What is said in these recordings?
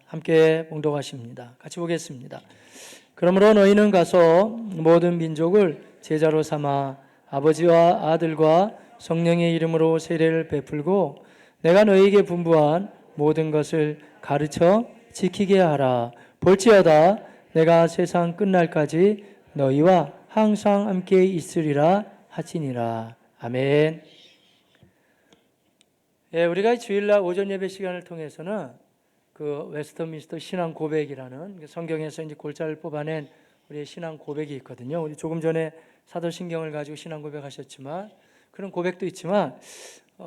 함께 봉독하십니다. 같이 보겠습니다. 그러므로 너희는 가서 모든 민족을 제자로 삼아 아버지와 아들과 성령의 이름으로 세례를 베풀고 내가 너희에게 분부한 모든 것을 가르쳐 지키게 하라. 볼지어다 내가 세상 끝날까지 너희와 항상 함께 있으리라 하시니라. 아멘. 우리가 주일날 오전 예배 시간을 통해서는 그 웨스터민스터 신앙 고백이라는 성경에서 이제 골자를 뽑아낸 우리의 신앙 고백이 있거든요. 우리 조금 전에 사도신경을 가지고 신앙 고백하셨지만 그런 고백도 있지만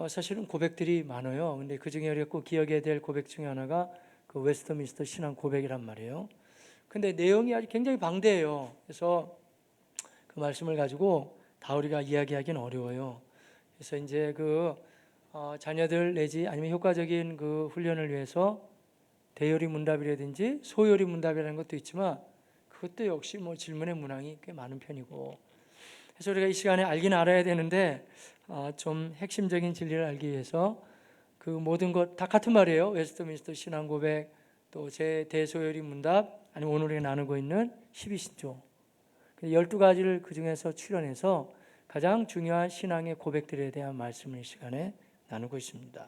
사실은 고백들이 많아요. 근데 그 중에 우리가 꼭 기억해야 될 고백 중에 하나가 그 웨스터민스터 신앙 고백이란 말이에요. 근데 내용이 아주 굉장히 방대해요. 그래서 그 말씀을 가지고 다 우리가 이야기하기는 어려워요. 그래서 이제 자녀들 내지 아니면 효과적인 그 훈련을 위해서 대요리 문답이라든지 소요리 문답이라는 것도 있지만 그것도 역시 질문의 문항이 꽤 많은 편이고, 그래서 우리가 이 시간에 알긴 알아야 되는데 좀 핵심적인 진리를 알기 위해서 그 모든 것 다 같은 말이에요. 웨스트민스터 신앙 고백, 또 제 대소요리 문답, 아니면 오늘 우리가 나누고 있는 12신조 12가지를 그 중에서 추려내서 가장 중요한 신앙의 고백들에 대한 말씀을 이 시간에 나누고 있습니다.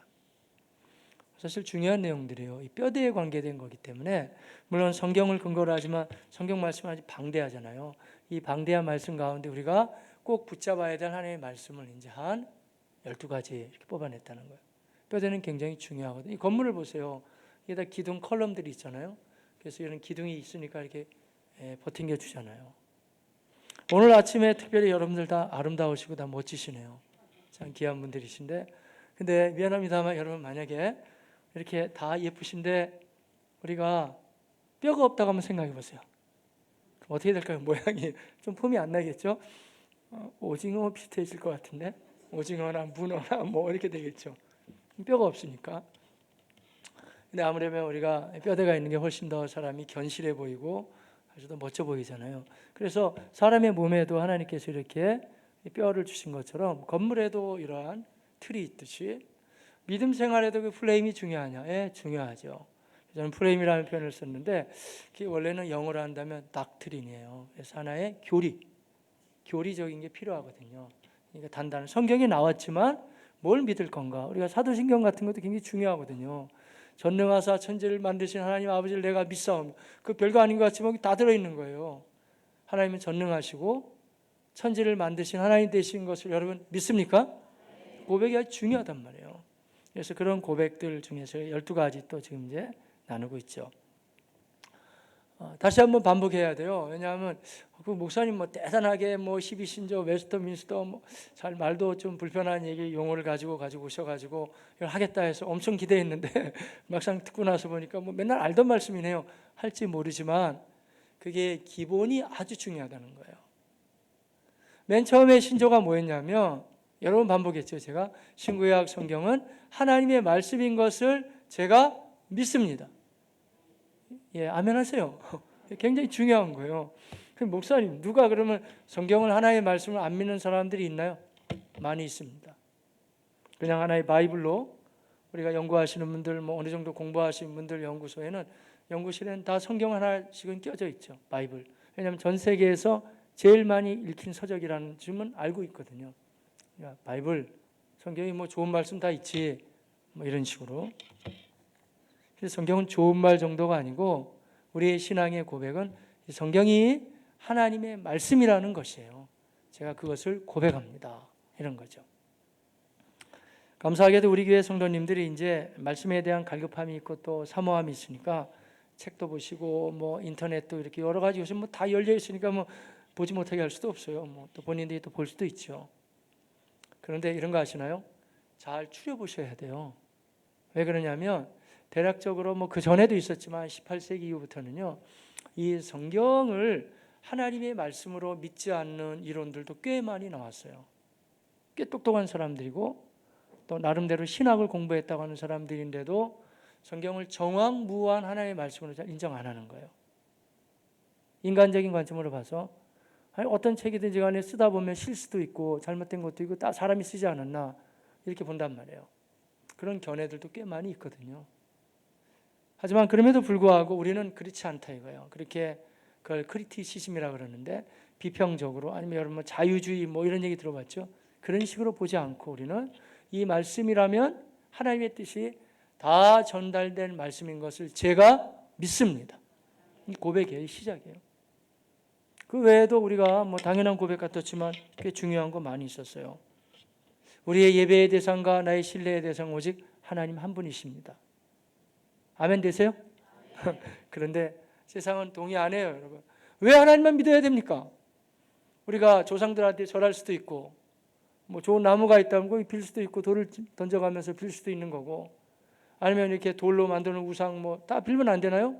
사실 중요한 내용들이에요. 이 뼈대에 관계된 거기 때문에, 물론 성경을 근거로 하지만 성경 말씀은 아주 방대하잖아요. 이 방대한 말씀 가운데 우리가 꼭 붙잡아야 될 하나님의 말씀을 이제 한 12가지 이렇게 뽑아냈다는 거예요. 뼈대는 굉장히 중요하거든요. 이 건물을 보세요. 여기다 기둥 컬럼들이 있잖아요. 그래서 이런 기둥이 있으니까 이렇게 버팅겨 주잖아요. 오늘 아침에 특별히 여러분들 다 아름다우시고 다 멋지시네요. 참 귀한 분들이신데, 근데 미안합니다만 여러분, 만약에 이렇게 다 예쁘신데 우리가 뼈가 없다고 한번 생각해 보세요. 그럼 어떻게 될까요? 모양이 좀 폼이 안 나겠죠? 오징어 비슷해질 것 같은데, 오징어나 문어나 뭐 이렇게 되겠죠. 뼈가 없으니까. 근데 아무래도 우리가 뼈대가 있는 게 훨씬 더 사람이 견실해 보이고 아주 더 멋져 보이잖아요. 그래서 사람의 몸에도 하나님께서 이렇게 뼈를 주신 것처럼 건물에도 이러한 틀이 있듯이 믿음 생활에도 그 프레임이 중요하냐? 중요하죠. 저는 프레임이라는 표현을 썼는데 그게 원래는 영어로 한다면 닥트린이에요. 그래서 하나의 교리적인 게 필요하거든요. 그러니까 단단한 성경에 나왔지만 뭘 믿을 건가? 우리가 사도신경 같은 것도 굉장히 중요하거든요. 전능하사 천지를 만드신 하나님 아버지를 내가 믿사오며, 그 별거 아닌 것 같지만 다 들어있는 거예요. 하나님은 전능하시고 천지를 만드신 하나님 되신 것을 여러분 믿습니까? 고백이 아주 중요하단 말이에요. 그래서 그런 고백들 중에서 12가지 또 지금 이제 나누고 있죠. 다시 한번 반복해야 돼요. 왜냐하면 그 목사님 대단하게 12신조 웨스터민스터 잘 말도 좀 불편한 얘기 용어를 가지고 오셔가지고 이걸 하겠다 해서 엄청 기대했는데 막상 듣고 나서 보니까 맨날 알던 말씀이네요. 할지 모르지만 그게 기본이 아주 중요하다는 거예요. 맨 처음에 신조가 뭐였냐면, 여러분 반복했죠. 제가 신구약 성경은 하나님의 말씀인 것을 제가 믿습니다. 아멘 하세요. 굉장히 중요한 거예요. 목사님, 누가 그러면 성경을 하나의 말씀을 안 믿는 사람들이 있나요? 많이 있습니다. 그냥 하나의 바이블로 우리가 연구하시는 분들, 어느 정도 공부하신 분들 연구소에는, 연구실에는 다 성경 하나씩은 껴져 있죠. 바이블. 왜냐하면 전 세계에서 제일 많이 읽힌 서적이라는 점은 알고 있거든요. 그러니까 바이블, 성경이 좋은 말씀 다 있지, 이런 식으로. 그래서 성경은 좋은 말 정도가 아니고 우리의 신앙의 고백은 성경이 하나님의 말씀이라는 것이에요. 제가 그것을 고백합니다. 이런 거죠. 감사하게도 우리 교회 성도님들이 이제 말씀에 대한 갈급함이 있고 또 사모함이 있으니까 책도 보시고 인터넷도 이렇게 여러 가지 요즘 다 열려 있으니까 보지 못하게 할 수도 없어요. 또 본인들이 또 볼 수도 있죠. 그런데 이런 거 아시나요? 잘 추려 보셔야 돼요. 왜 그러냐면 대략적으로 그 전에도 있었지만 18세기 이후부터는요, 이 성경을 하나님의 말씀으로 믿지 않는 이론들도 꽤 많이 나왔어요. 꽤 똑똑한 사람들이고 또 나름대로 신학을 공부했다고 하는 사람들인데도 성경을 정황무한 하나님의 말씀으로 잘 인정 안 하는 거예요. 인간적인 관점으로 봐서 어떤 책이든지 간에 쓰다 보면 실수도 있고 잘못된 것도 있고 다 사람이 쓰지 않았나 이렇게 본단 말이에요. 그런 견해들도 꽤 많이 있거든요. 하지만 그럼에도 불구하고 우리는 그렇지 않다 이거예요. 그렇게 그걸 크리티시즘이라 그러는데 비평적으로 아니면 여러분 자유주의 뭐 이런 얘기 들어봤죠? 그런 식으로 보지 않고 우리는 이 말씀이라면 하나님의 뜻이 다 전달된 말씀인 것을 제가 믿습니다. 이 고백의 시작이에요. 그 외에도 우리가 뭐 당연한 고백 같았지만 꽤 중요한 거 많이 있었어요. 우리의 예배의 대상과 나의 신뢰의 대상 오직 하나님 한 분이십니다. 아멘 되세요? 그런데 세상은 동의 안 해요, 여러분. 왜 하나님만 믿어야 됩니까? 우리가 조상들한테 절할 수도 있고, 뭐 좋은 나무가 있다면 거기 빌 수도 있고, 돌을 던져가면서 빌 수도 있는 거고, 아니면 이렇게 돌로 만드는 우상 뭐 다 빌면 안 되나요?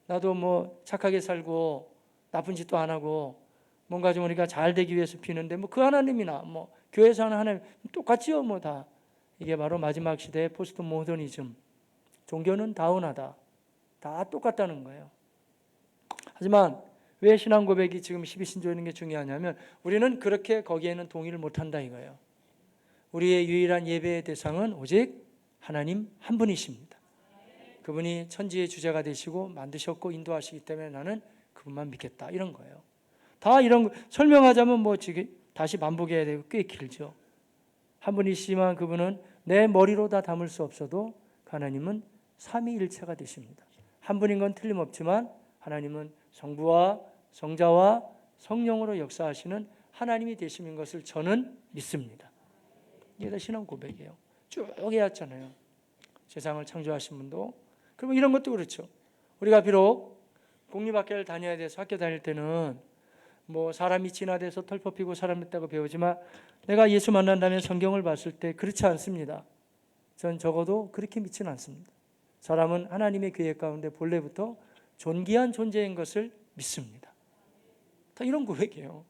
나도 뭐 착하게 살고 나쁜 짓도 안 하고 뭔가 좀 우리가 잘 되기 위해서 비는데 뭐 그 하나님이나 뭐 교회에서 하는 하나님 똑같지요, 뭐 다. 이게 바로 마지막 시대의 포스트 모더니즘. 종교는 다운하다. 다 똑같다는 거예요. 하지만 왜 신앙 고백이 지금 12신조인 게 중요하냐면 우리는 그렇게 거기에는 동의를 못한다 이거예요. 우리의 유일한 예배의 대상은 오직 하나님 한 분이십니다. 그분이 천지의 주제가 되시고 만드셨고 인도하시기 때문에 나는 그분만 믿겠다 이런 거예요. 다 이런 거 설명하자면 뭐 지금 다시 반복해야 되고 꽤 길죠. 한 분이시지만 그분은 내 머리로 다 담을 수 없어도 하나님은 삼위일체가 되십니다. 한 분인 건 틀림없지만 하나님은 성부와 성자와 성령으로 역사하시는 하나님이 되시는 것을 저는 믿습니다. 이게 다 신앙 고백이에요. 쭉 해왔잖아요. 세상을 창조하신 분도. 그리고 이런 것도 그렇죠. 우리가 비록 공립학교를 다녀야 돼서 학교 다닐 때는 뭐 사람이 진화돼서 털 뽑히고 사람 됐다고 배우지만 내가 예수 만난다면 성경을 봤을 때 그렇지 않습니다. 전 적어도 그렇게 믿지는 않습니다. 사람은 하나님의 계획 가운데 본래부터 존귀한 존재인 것을 믿습니다. 다 이런 고백이에요.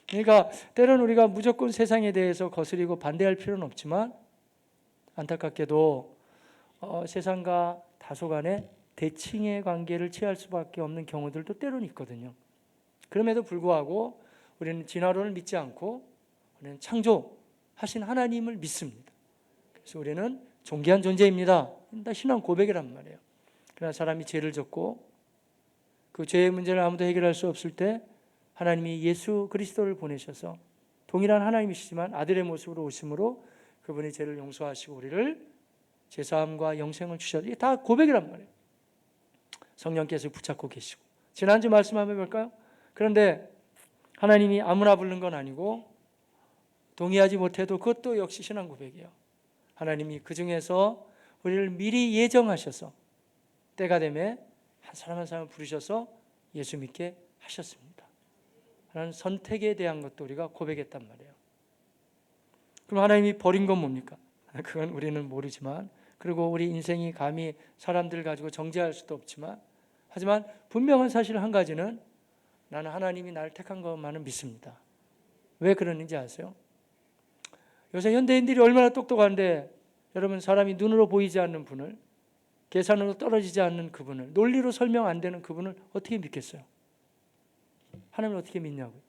그러니까 때로는 우리가 무조건 세상에 대해서 거스리고 반대할 필요는 없지만 안타깝게도 세상과 다소간의 대칭의 관계를 취할 수밖에 없는 경우들도 때로는 있거든요. 그럼에도 불구하고 우리는 진화론을 믿지 않고 우리는 창조하신 하나님을 믿습니다. 그래서 우리는 존귀한 존재입니다. 다 신앙 고백이란 말이에요. 그러나 사람이 죄를 졌고 그 죄의 문제를 아무도 해결할 수 없을 때 하나님이 예수 그리스도를 보내셔서 동일한 하나님이시지만 아들의 모습으로 오심으로 그분이 죄를 용서하시고 우리를 제사함과 영생을 주셔서 이게 다 고백이란 말이에요. 성령께서 붙잡고 계시고 지난주 말씀 한번 해볼까요? 그런데 하나님이 아무나 부른 건 아니고 동의하지 못해도 그것도 역시 신앙 고백이에요. 하나님이 그 중에서 우리를 미리 예정하셔서 때가 되면 한 사람 한 사람을 부르셔서 예수 믿게 하셨습니다. 하나님 선택에 대한 것도 우리가 고백했단 말이에요. 그럼 하나님이 버린 건 뭡니까? 그건 우리는 모르지만 그리고 우리 인생이 감히 사람들을 가지고 정죄할 수도 없지만 하지만 분명한 사실 한 가지는 나는 하나님이 나를 택한 것만은 믿습니다. 왜 그러는지 아세요? 요새 현대인들이 얼마나 똑똑한데 여러분 사람이 눈으로 보이지 않는 분을 계산으로 떨어지지 않는 그분을 논리로 설명 안 되는 그분을 어떻게 믿겠어요? 하나님을 어떻게 믿냐고요?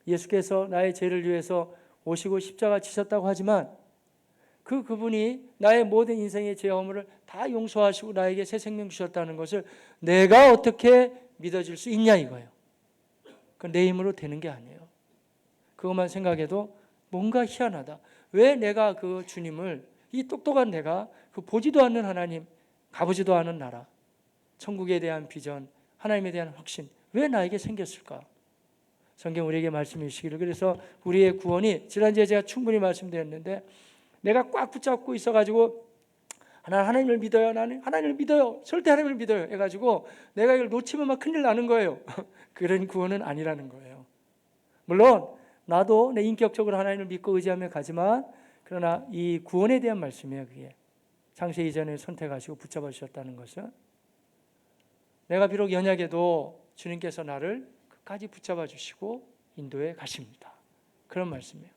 예수께서 나의 죄를 위해서 오시고 십자가 지셨다고 하지만 그분이 나의 모든 인생의 죄 허물을 다 용서하시고 나에게 새 생명 주셨다는 것을 내가 어떻게 믿어질 수 있냐 이거예요. 그건 내 힘으로 되는 게 아니에요. 그것만 생각해도 뭔가 희한하다. 왜 내가 그 주님을 이 똑똑한 내가 그 보지도 않는 하나님 가보지도 않은 나라 천국에 대한 비전 하나님에 대한 확신 왜 나에게 생겼을까? 성경 우리에게 말씀해 주시기를 그래서 우리의 구원이 지난주에 제가 충분히 말씀드렸는데 내가 꽉 붙잡고 있어가지고 나는 하나님을 믿어요. 나는 하나님을 믿어요. 절대 하나님을 믿어요. 해가지고 내가 이걸 놓치면 막 큰일 나는 거예요. 그런 구원은 아니라는 거예요. 물론 나도 내 인격적으로 하나님을 믿고 의지하며 가지만 그러나 이 구원에 대한 말씀이에요. 그게 창세 이전에 선택하시고 붙잡아 주셨다는 것은 내가 비록 연약해도 주님께서 나를 끝까지 붙잡아 주시고 인도해 가십니다. 그런 말씀이에요.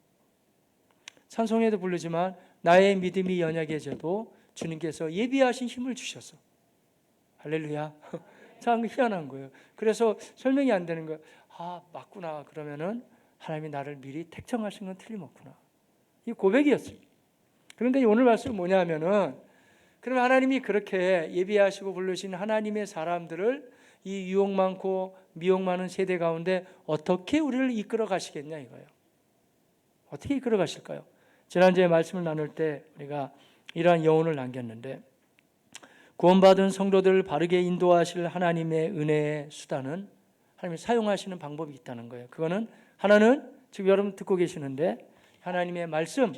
찬송에도 부르지만 나의 믿음이 연약해져도 주님께서 예비하신 힘을 주셔서 할렐루야. 참 희한한 거예요. 그래서 설명이 안 되는 거예요. 아 맞구나. 그러면은 하나님이 나를 미리 택정하신 건 틀림없구나. 이 고백이었어요. 그런데 오늘 말씀은 뭐냐면은 그러면 하나님이 그렇게 예비하시고 부르신 하나님의 사람들을 이 유혹 많고 미혹 많은 세대 가운데 어떻게 우리를 이끌어 가시겠냐 이거예요. 어떻게 이끌어 가실까요? 지난주에 말씀을 나눌 때 우리가 이러한 여운을 남겼는데, 구원받은 성도들을 바르게 인도하실 하나님의 은혜의 수단은 하나님이 사용하시는 방법이 있다는 거예요. 그거는 하나는 지금 여러분 듣고 계시는데 하나님의 말씀,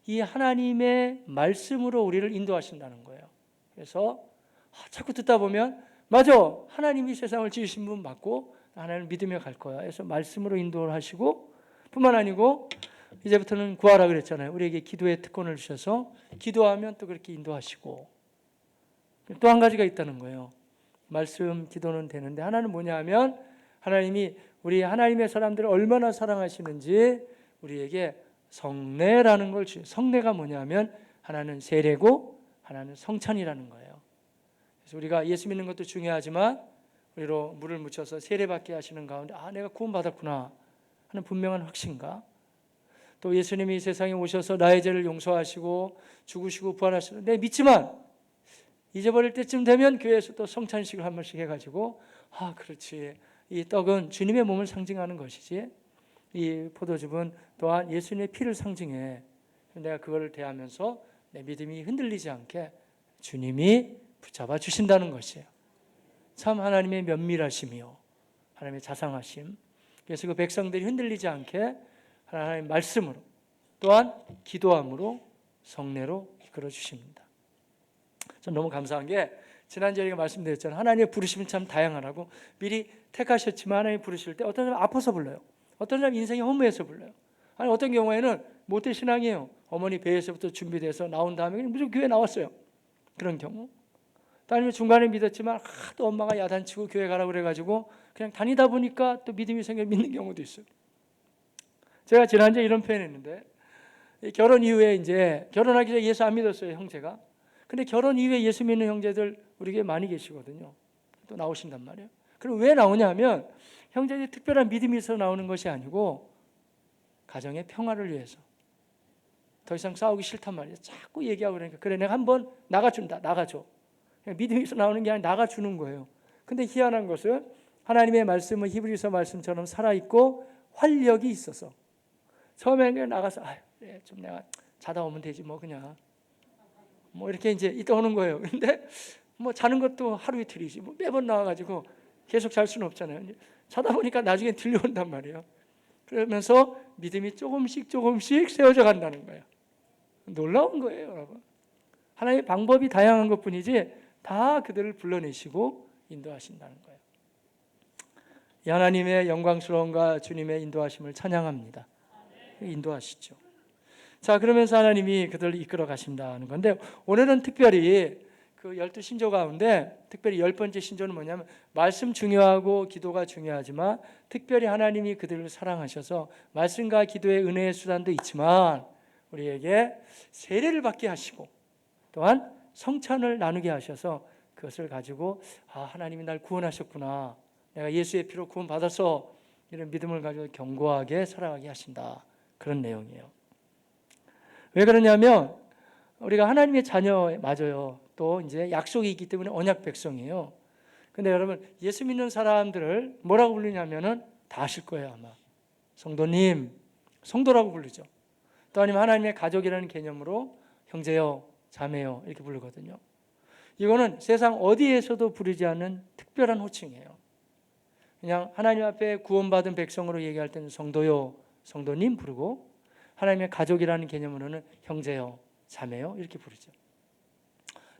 이 하나님의 말씀으로 우리를 인도하신다는 거예요. 그래서 자꾸 듣다 보면 맞아, 하나님이 세상을 지으신 분 맞고 하나님을 믿으며 갈 거야. 그래서 말씀으로 인도를 하시고, 뿐만 아니고 이제부터는 구하라 그랬잖아요. 우리에게 기도의 특권을 주셔서 기도하면 또 그렇게 인도하시고, 또 한 가지가 있다는 거예요. 말씀 기도는 되는데 하나는 뭐냐 하면 하나님이 우리 하나님의 사람들을 얼마나 사랑하시는지 우리에게 성례라는 걸 주세요. 성례가 뭐냐면 하나는 세례고 하나는 성찬이라는 거예요. 그래서 우리가 예수 믿는 것도 중요하지만 우리로 물을 묻혀서 세례받게 하시는 가운데 내가 구원받았구나 하는 분명한 확신과, 또 예수님이 세상에 오셔서 나의 죄를 용서하시고 죽으시고 부활하시는 내 믿지만 잊어버릴 때쯤 되면 교회에서 또 성찬식을 한 번씩 해가지고 그렇지, 이 떡은 주님의 몸을 상징하는 것이지 이 포도즙은 또한 예수님의 피를 상징해. 내가 그걸 대하면서 내 믿음이 흔들리지 않게 주님이 붙잡아 주신다는 것이에요. 참 하나님의 면밀하심이요, 하나님의 자상하심. 그래서 그 백성들이 흔들리지 않게 하나님의 말씀으로 또한 기도함으로 성례로 이끌어 주십니다. 전 너무 감사한 게 지난주에 제가 말씀드렸잖아요. 하나님의 부르심은 참 다양하라고. 미리 택하셨지만 하나님 부르실 때 어떤 사람 아파서 불러요. 어떤 사람 인생이 허무해서 불러요. 아니 어떤 경우에는 모태신앙이에요. 어머니 배에서부터 준비돼서 나온 다음에 그냥 무조건 교회 나왔어요. 그런 경우. 또 아니면 중간에 믿었지만 또 엄마가 야단치고 교회 가라고 그래가지고 그냥 다니다 보니까 또 믿음이 생겨 믿는 경우도 있어요. 제가 지난주에 이런 표현했는데, 결혼 이후에 이제 결혼하기 전에 예수 안 믿었어요, 형제가. 근데 결혼 이후에 예수 믿는 형제들 우리 교회에 많이 계시거든요. 또 나오신단 말이에요. 그럼 왜 나오냐 하면 형제들이 특별한 믿음이 있어서 나오는 것이 아니고 가정의 평화를 위해서. 더 이상 싸우기 싫단 말이에요. 자꾸 얘기하고 그러니까 그래 내가 한번 나가준다, 나가줘. 믿음이 있어서 나오는 게 아니라 나가주는 거예요. 근데 희한한 것은 하나님의 말씀은 히브리서 말씀처럼 살아있고 활력이 있어서 처음에는 그냥 나가서 좀 내가 자다 오면 되지 뭐 그냥 뭐 이렇게 이제 있다 오는 거예요. 근데 뭐 자는 것도 하루 이틀이지 뭐 매번 나와가지고 계속 잘 수는 없잖아요. 자다 보니까 나중에 들려온단 말이에요. 그러면서 믿음이 조금씩 세워져 간다는 거예요. 놀라운 거예요, 여러분. 하나님의 방법이 다양한 것뿐이지 다 그들을 불러내시고 인도하신다는 거예요. 이 하나님의 영광스러움과 주님의 인도하심을 찬양합니다. 인도하시죠. 자, 그러면서 하나님이 그들을 이끌어 가신다는 건데, 오늘은 특별히 그 12신조 가운데 특별히 10번째 신조는 뭐냐면, 말씀 중요하고 기도가 중요하지만 특별히 하나님이 그들을 사랑하셔서 말씀과 기도의 은혜의 수단도 있지만 우리에게 세례를 받게 하시고 또한 성찬을 나누게 하셔서 그것을 가지고 하나님이 날 구원하셨구나, 내가 예수의 피로 구원받아서 이런 믿음을 가지고 견고하게 살아가게 하신다, 그런 내용이에요. 왜 그러냐면 우리가 하나님의 자녀 맞아요. 또 이제 약속이 있기 때문에 언약 백성이에요. 근데 여러분 예수 믿는 사람들을 뭐라고 부르냐면은 다 아실 거예요 아마. 성도님, 성도라고 부르죠. 또 아니면 하나님의 가족이라는 개념으로 형제요, 자매요 이렇게 부르거든요. 이거는 세상 어디에서도 부르지 않는 특별한 호칭이에요. 그냥 하나님 앞에 구원받은 백성으로 얘기할 때는 성도요, 성도님 부르고, 하나님의 가족이라는 개념으로는 형제요, 자매요 이렇게 부르죠.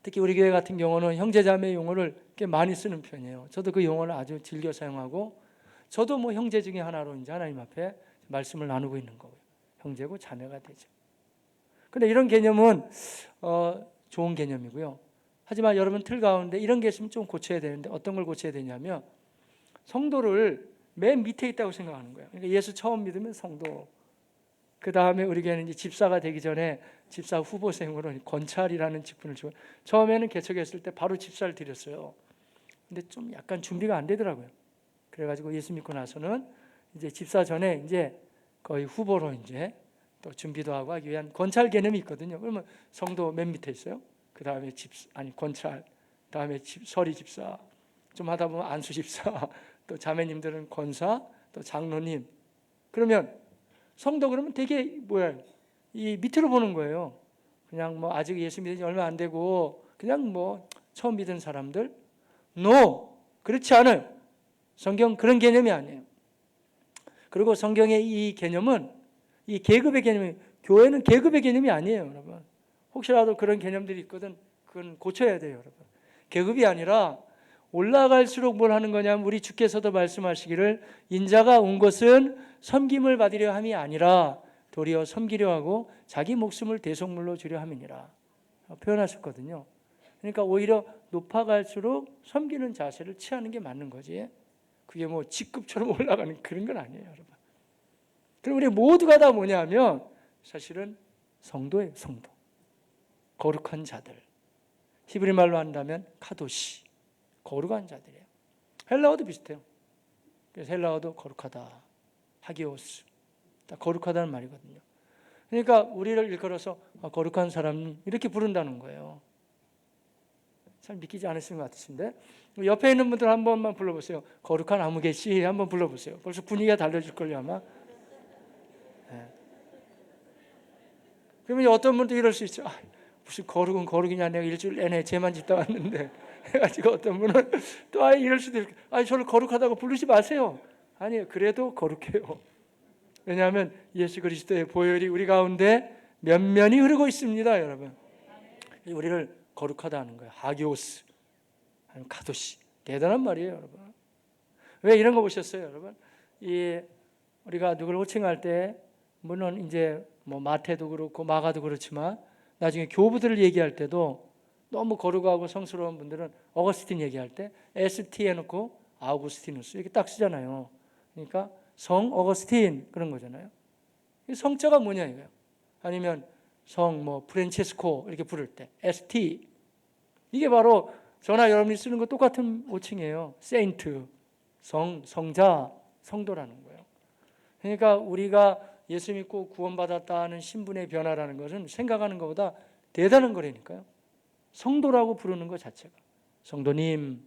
특히 우리 교회 같은 경우는 형제 자매 용어를 꽤 많이 쓰는 편이에요. 저도 그 용어를 아주 즐겨 사용하고, 저도 뭐 형제 중에 하나로 이제 하나님 앞에 말씀을 나누고 있는 거고요. 형제고 자매가 되죠. 그런데 이런 개념은 좋은 개념이고요. 하지만 여러분 틀 가운데 이런 게 있으면 좀 고쳐야 되는데, 어떤 걸 고쳐야 되냐면 성도를 맨 밑에 있다고 생각하는 거예요. 그러니까 예수 처음 믿으면 성도, 그 다음에 우리 교회는 이제 집사가 되기 전에 집사 후보생으로 권찰이라는 직분을 주고, 처음에는 개척했을 때 바로 집사를 드렸어요. 근데 좀 약간 준비가 안 되더라고요. 그래가지고 예수 믿고 나서는 이제 집사 전에 이제 거의 후보로 이제 또 준비도 하고 하기 위한 권찰 개념이 있거든요. 그러면 성도 맨 밑에 있어요. 그 다음에 권찰, 다음에 서리 집사, 좀 하다 보면 안수 집사, 또 자매님들은 권사, 또 장로님. 그러면 성도 그러면 되게 이 밑으로 보는 거예요. 그냥 뭐 아직 예수 믿은 지 얼마 안 되고 그냥 뭐 처음 믿은 사람들. No, 그렇지 않아요. 성경 그런 개념이 아니에요. 그리고 성경의 이 개념은, 이 계급의 개념이, 교회는 계급의 개념이 아니에요, 여러분. 혹시라도 그런 개념들이 있거든, 그건 고쳐야 돼요, 여러분. 계급이 아니라 올라갈수록 뭘 하는 거냐면, 우리 주께서도 말씀하시기를 인자가 온 것은 섬김을 받으려 함이 아니라 도리어 섬기려 하고 자기 목숨을 대속물로 주려 함이니라 표현하셨거든요. 그러니까 오히려 높아갈수록 섬기는 자세를 취하는 게 맞는 거지, 그게 뭐 직급처럼 올라가는 그런 건 아니에요, 여러분. 그럼 우리 모두가 다 뭐냐면 사실은 성도예요, 성도. 거룩한 자들. 히브리 말로 한다면 카도시, 거룩한 자들이에요. 헬라어도 비슷해요. 그래서 헬라어도 거룩하다, 하기오스, 다 거룩하다는 말이거든요. 그러니까 우리를 일컬어서 거룩한 사람 이렇게 부른다는 거예요. 잘 믿기지 않으시는 것 같으신데, 옆에 있는 분들 한 번만 불러보세요. 거룩한 아무개씨 한번 불러보세요. 벌써 분위기가 달라질걸요 아마. 네. 그러면 어떤 분도 이럴 수 있죠. 무슨 거룩은 거룩이냐, 내가 일주일 내내 죄만 짓다 왔는데 해가지고 어떤 분은 또 이럴 수도 있고, 저를 거룩하다고 부르지 마세요. 아니에요, 그래도 거룩해요. 왜냐하면 예수 그리스도의 보혈이 우리 가운데 면면이 흐르고 있습니다, 여러분. 우리를 거룩하다 하는 거예요. 하기오스, 아니면 카도시. 대단한 말이에요, 여러분. 왜 이런 거 보셨어요, 여러분? 우리가 누구를 호칭할 때, 물론 이제 뭐 마태도 그렇고 마가도 그렇지만 나중에 교부들을 얘기할 때도 너무 거룩하고 성스러운 분들은 어거스틴 얘기할 때 ST 해놓고 아우구스티누스 이렇게 딱 쓰잖아요. 그러니까 성 어거스틴 그런 거잖아요. 성자가 뭐냐 이거예요. 아니면 성 프란체스코 이렇게 부를 때 ST, 이게 바로 저나 여러분이 쓰는 거 똑같은 호칭이에요. 세인트, 성자, 성도라는 거예요. 그러니까 우리가 예수 믿고 구원받았다는 신분의 변화라는 것은 생각하는 것보다 대단한 거라니까요. 성도라고 부르는 것 자체가. 성도님,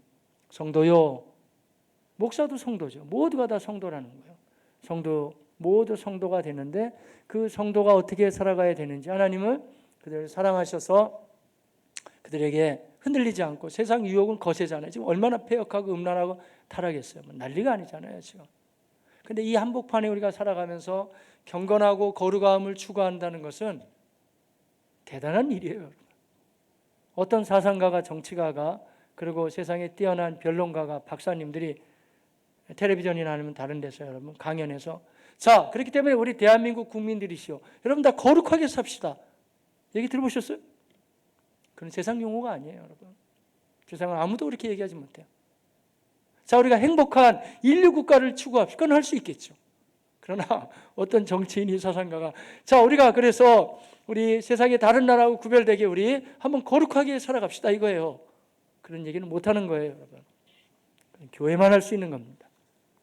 성도요. 목사도 성도죠. 모두가 다 성도라는 거예요. 성도, 모두 성도가 되는데 그 성도가 어떻게 살아가야 되는지, 하나님은 그들을 사랑하셔서 그들에게 흔들리지 않고, 세상 유혹은 거세잖아요. 지금 얼마나 폐역하고 음란하고 타락했어요. 난리가 아니잖아요, 지금. 근데 이 한복판에 우리가 살아가면서 경건하고 거룩함을 추구한다는 것은 대단한 일이에요, 여러분. 어떤 사상가가, 정치가가, 그리고 세상에 뛰어난 변론가가, 박사님들이 텔레비전이나 아니면 다른 데서 여러분 강연해서, 자, 그렇기 때문에 우리 대한민국 국민들이시오, 여러분 다 거룩하게 삽시다, 얘기 들어보셨어요? 그건 세상 용어가 아니에요, 여러분. 세상은 아무도 그렇게 얘기하지 못해요. 자, 우리가 행복한 인류 국가를 추구합시다. 그건 할 수 있겠죠. 그러나 어떤 정치인이, 사상가가, 자, 우리가 그래서 우리 세상의 다른 나라하고 구별되게 우리 한번 거룩하게 살아갑시다 이거예요. 그런 얘기는 못하는 거예요, 여러분. 교회만 할 수 있는 겁니다.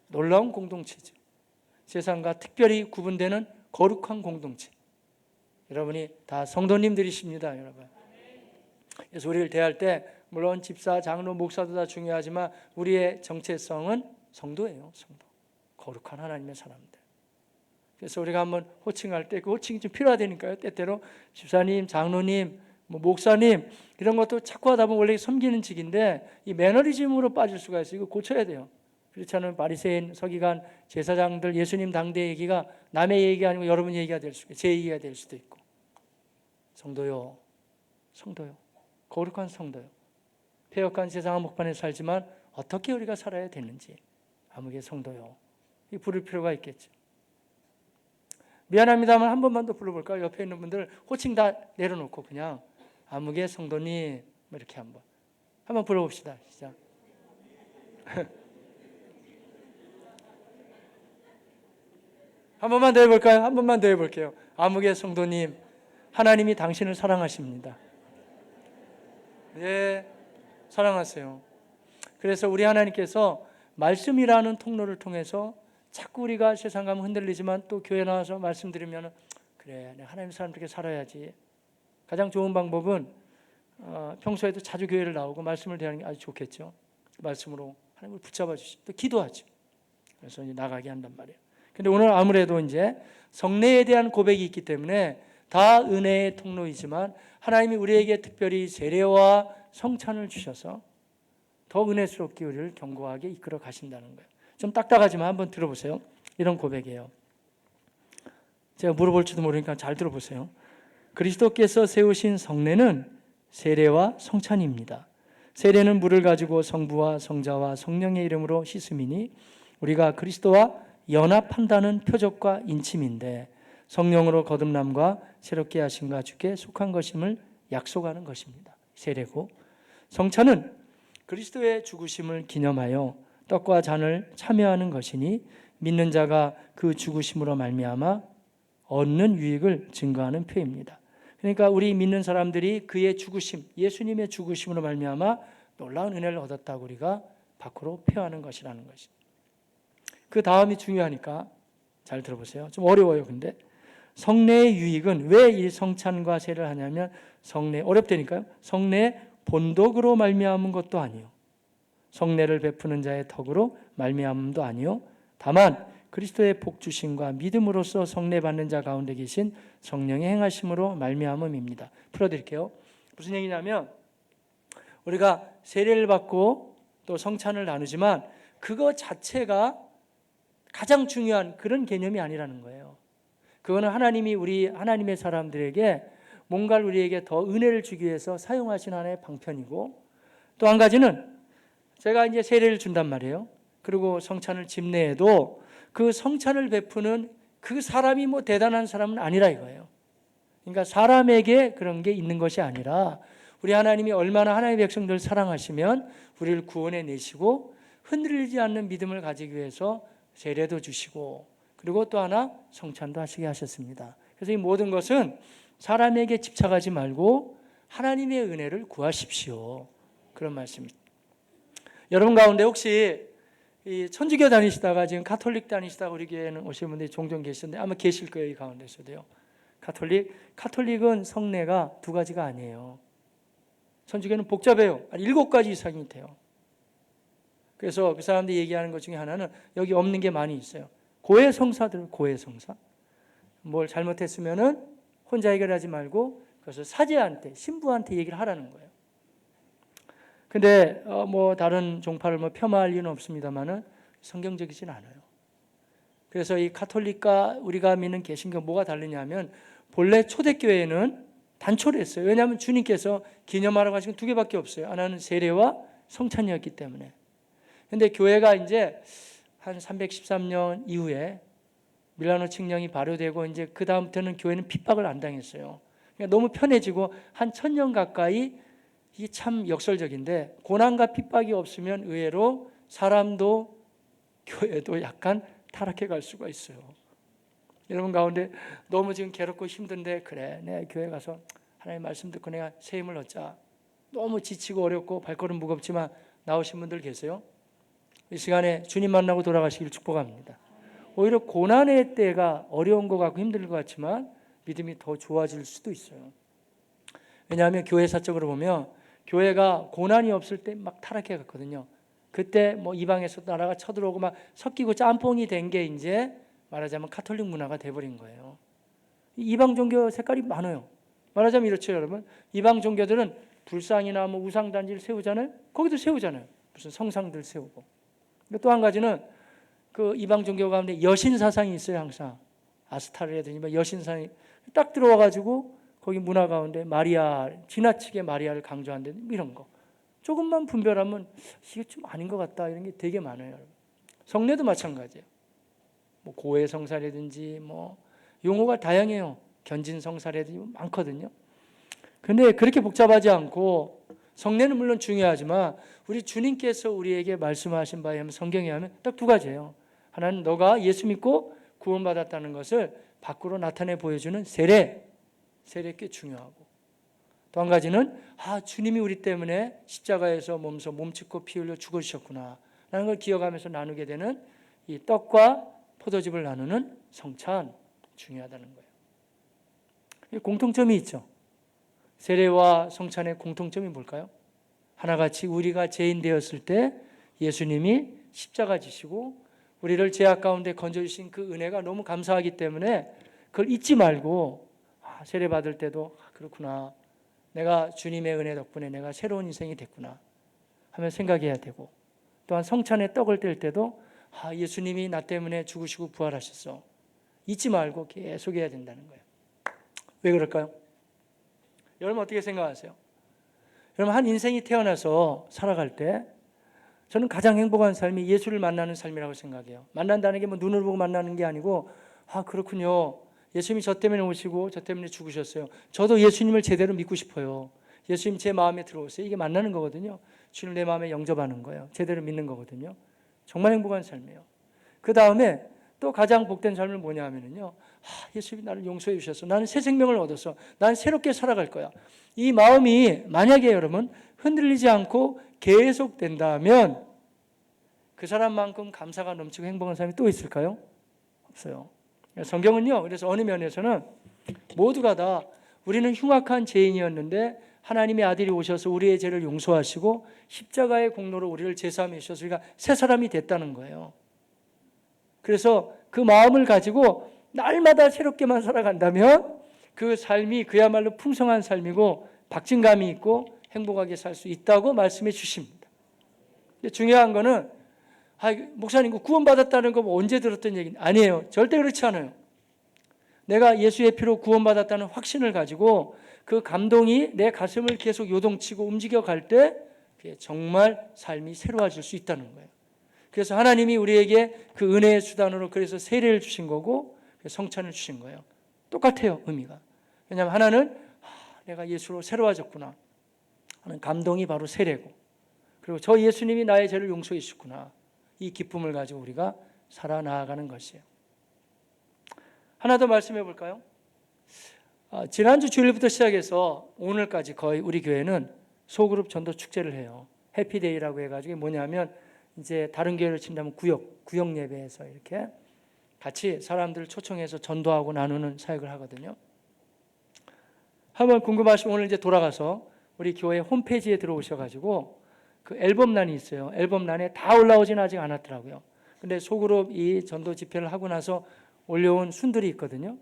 놀라운 공동체죠. 세상과 특별히 구분되는 거룩한 공동체. 여러분이 다 성도님들이십니다, 여러분. 그래서 우리를 대할 때 물론 집사, 장로, 목사도 다 중요하지만 우리의 정체성은 성도예요, 성도. 거룩한 하나님의 사람들. 그래서 우리가 한번 호칭할 때 그 호칭이 좀 필요하다니까요. 때때로 집사님, 장로님, 목사님 이런 것도 자꾸 하다 보면 원래 섬기는 직인데 이 매너리즘으로 빠질 수가 있어요. 이거 고쳐야 돼요. 그렇지 않으면 바리새인, 서기관, 제사장들, 예수님 당대 얘기가 남의 얘기가 아니고 여러분 얘기가 될 수도 있고 제 얘기가 될 수도 있고. 성도요, 성도요, 거룩한 성도요. 폐역한 세상 한복판에 살지만 어떻게 우리가 살아야 되는지 아무개 성도요, 이 부를 필요가 있겠죠. 미안합니다만 한 번만 더 불러볼까요? 옆에 있는 분들 호칭 다 내려놓고 그냥 아무개 성도님 이렇게 한번 불러봅시다. 시작. 한 번만 더 해볼까요? 한 번만 더 해볼게요. 아무개 성도님, 하나님이 당신을 사랑하십니다. 네, 사랑하세요. 그래서 우리 하나님께서 말씀이라는 통로를 통해서 자꾸 우리가 세상 가면 흔들리지만 또 교회 나와서 말씀드리면 그래, 내가 하나님 사람 이렇게 살아야지. 가장 좋은 방법은 평소에도 자주 교회를 나오고 말씀을 대하는 게 아주 좋겠죠. 말씀으로 하나님을 붙잡아 주시고 또 기도하죠. 그래서 이제 나가게 한단 말이에요. 근데 오늘 아무래도 이제 성례에 대한 고백이 있기 때문에 다 은혜의 통로이지만 하나님이 우리에게 특별히 세례와 성찬을 주셔서 더 은혜스럽게 우리를 견고하게 이끌어 가신다는 거예요. 좀 딱딱하지만 한번 들어보세요. 이런 고백이에요. 제가 물어볼지도 모르니까 잘 들어보세요. 그리스도께서 세우신 성례는 세례와 성찬입니다. 세례는 물을 가지고 성부와 성자와 성령의 이름으로 씻음이니 우리가 그리스도와 연합한다는 표적과 인침인데 성령으로 거듭남과 새롭게 하심과 주께 속한 것임을 약속하는 것입니다. 세례고, 성찬은 그리스도의 죽으심을 기념하여 떡과 잔을 참여하는 것이니 믿는 자가 그 죽으심으로 말미암아 얻는 유익을 증거하는 표입니다. 그러니까 우리 믿는 사람들이 그의 죽으심, 예수님의 죽으심으로 말미암아 놀라운 은혜를 얻었다고 우리가 밖으로 표하는 것이라는 것이. 그 다음이 중요하니까 잘 들어보세요. 좀 어려워요. 근데 성례의 유익은 왜 이 성찬과 세례를 하냐면 성례 어렵다니까요. 성례 본덕으로 말미암은 것도 아니요, 성례를 베푸는 자의 덕으로 말미암음도 아니요, 다만 그리스도의 복 주심과 믿음으로써 성례 받는 자 가운데 계신 성령의 행하심으로 말미암음입니다. 풀어드릴게요. 무슨 얘기냐면 우리가 세례를 받고 또 성찬을 나누지만 그거 자체가 가장 중요한 그런 개념이 아니라는 거예요. 그거는 하나님이 우리 하나님의 사람들에게 뭔가를 우리에게 더 은혜를 주기 위해서 사용하신 하나의 방편이고, 또 한 가지는 제가 이제 세례를 준단 말이에요. 그리고 성찬을 집례해도 그 성찬을 베푸는 그 사람이 뭐 대단한 사람은 아니라 이거예요. 그러니까 사람에게 그런 게 있는 것이 아니라 우리 하나님이 얼마나 하나님의 백성들을 사랑하시면 우리를 구원해 내시고 흔들리지 않는 믿음을 가지기 위해서 세례도 주시고 그리고 또 하나 성찬도 하시게 하셨습니다. 그래서 이 모든 것은 사람에게 집착하지 말고 하나님의 은혜를 구하십시오. 그런 말씀입니다. 여러분 가운데 혹시 이 천주교 다니시다가 지금 가톨릭 다니시다가 우리 교회에는 오신 분들이 종종 계시는데 아마 계실 거예요. 이 가운데서도요. 카톨릭은 성례가 두 가지가 아니에요. 천주교는 복잡해요. 7가지 이상이 돼요. 그래서 그 사람들이 얘기하는 것 중에 하나는 여기 없는 게 많이 있어요. 고해성사들, 고해성사. 뭘 잘못했으면은 혼자 해결하지 말고 그것을 사제한테, 신부한테 얘기를 하라는 거예요. 근데 뭐 다른 종파를 뭐 폄하할 이유는 없습니다만은 성경적이진 않아요. 그래서 이 가톨릭과 우리가 믿는 개신교 뭐가 다르냐면 본래 초대교회는 단초를 했어요. 왜냐하면 주님께서 기념하라고 하신 건 2개밖에 없어요. 하나는 세례와 성찬이었기 때문에. 근데 교회가 이제 한 313년 이후에 밀라노 칙령이 발효되고 이제 그 다음부터는 교회는 핍박을 안 당했어요. 그러니까 너무 편해지고 한 1000년 가까이, 이게 참 역설적인데 고난과 핍박이 없으면 의외로 사람도 교회도 약간 타락해 갈 수가 있어요. 여러분 가운데 너무 지금 괴롭고 힘든데 그래 내 교회 가서 하나님 말씀 듣고 내가 새 힘을 얻자, 너무 지치고 어렵고 발걸음 무겁지만 나오신 분들 계세요? 이 시간에 주님 만나고 돌아가시길 축복합니다. 오히려 고난의 때가 어려운 것 같고 힘들 것 같지만 믿음이 더 좋아질 수도 있어요. 왜냐하면 교회 사적으로 보면 교회가 고난이 없을 때 막 타락해 갔거든요. 그때 뭐 이방에서 나라가 쳐들어오고 막 섞이고 짬뽕이 된 게 이제 말하자면 가톨릭 문화가 돼버린 거예요. 이방 종교 색깔이 많아요. 말하자면 이렇죠, 여러분. 이방 종교들은 불상이나 뭐 우상단지를 세우잖아요. 거기도 세우잖아요. 무슨 성상들 세우고. 또 한 가지는 그 이방 종교 가운데 여신 사상이 있어요. 항상 아스타르라든지 여신 사상이 딱 들어와가지고 거기 문화 가운데 마리아, 지나치게 마리아를 강조한다든지 이런 거 조금만 분별하면 이게 좀 아닌 것 같다 이런 게 되게 많아요. 여러분. 성례도 마찬가지예요. 뭐 고해 성사라든지 뭐 용어가 다양해요. 견진 성사라든지 많거든요. 근데 그렇게 복잡하지 않고 성례는 물론 중요하지만 우리 주님께서 우리에게 말씀하신 바에 하면 성경에 하면 딱 2가지예요. 하나는 너가 예수 믿고 구원받았다는 것을 밖으로 나타내 보여주는 세례 꽤 중요하고, 또 한 가지는 주님이 우리 때문에 십자가에서 몸짓고 피 흘려 죽으셨구나 라는 걸 기억하면서 나누게 되는 이 떡과 포도즙을 나누는 성찬 중요하다는 거예요. 공통점이 있죠. 세례와 성찬의 공통점이 뭘까요? 하나같이 우리가 죄인 되었을 때 예수님이 십자가 지시고 우리를 죄악 가운데 건져주신 그 은혜가 너무 감사하기 때문에 그걸 잊지 말고 세례 받을 때도 그렇구나, 내가 주님의 은혜 덕분에 내가 새로운 인생이 됐구나 하며 생각해야 되고, 또한 성찬에 떡을 뗄 때도 예수님이 나 때문에 죽으시고 부활하셨어, 잊지 말고 계속 해야 된다는 거예요. 왜 그럴까요? 여러분 어떻게 생각하세요? 여러분 한 인생이 태어나서 살아갈 때 저는 가장 행복한 삶이 예수를 만나는 삶이라고 생각해요. 만난다는 게 뭐 눈을 보고 만나는 게 아니고 그렇군요, 예수님이 저 때문에 오시고 저 때문에 죽으셨어요, 저도 예수님을 제대로 믿고 싶어요, 예수님 제 마음에 들어오세요, 이게 만나는 거거든요. 주님 내 마음에 영접하는 거예요. 제대로 믿는 거거든요. 정말 행복한 삶이에요. 그 다음에 또 가장 복된 삶은 뭐냐 하면요, 예수님이 나를 용서해 주셨어, 나는 새 생명을 얻었어, 나는 새롭게 살아갈 거야, 이 마음이 만약에 여러분 흔들리지 않고 계속된다면 그 사람만큼 감사가 넘치고 행복한 사람이 또 있을까요? 없어요. 성경은요, 그래서 어느 면에서는 모두가 다 우리는 흉악한 죄인이었는데 하나님의 아들이 오셔서 우리의 죄를 용서하시고 십자가의 공로로 우리를 제사함에 주셔서 우리가 새 사람이 됐다는 거예요. 그래서 그 마음을 가지고 날마다 새롭게만 살아간다면 그 삶이 그야말로 풍성한 삶이고 박진감이 있고 행복하게 살 수 있다고 말씀해 주십니다. 근데 중요한 거는 목사님 구원받았다는 거 언제 들었던 얘기 아니에요. 절대 그렇지 않아요. 내가 예수의 피로 구원받았다는 확신을 가지고 그 감동이 내 가슴을 계속 요동치고 움직여갈 때 정말 삶이 새로워질 수 있다는 거예요. 그래서 하나님이 우리에게 그 은혜의 수단으로 그래서 세례를 주신 거고 성찬을 주신 거예요. 똑같아요, 의미가. 왜냐하면 하나는 내가 예수로 새로워졌구나 하는 감동이 바로 세례고, 그리고 저 예수님이 나의 죄를 용서해 주셨구나, 이 기쁨을 가지고 우리가 살아나가는 것이에요. 하나 더 말씀해 볼까요? 지난주 주일부터 시작해서 오늘까지 거의 우리 교회는 소그룹 전도 축제를 해요. 해피데이라고 해가지고 뭐냐면 이제 다른 교회를 친다면 구역 예배에서 이렇게 같이 사람들을 초청해서 전도하고 나누는 사역을 하거든요. 한번 궁금하시면 오늘 이제 돌아가서 우리 교회 홈페이지에 들어오셔가지고 그 앨범란이 있어요. 앨범란에 다 올라오진 아직 않았더라고요. 근데 소그룹 이 전도 집회를 하고 나서 올려온 순들이 있거든요.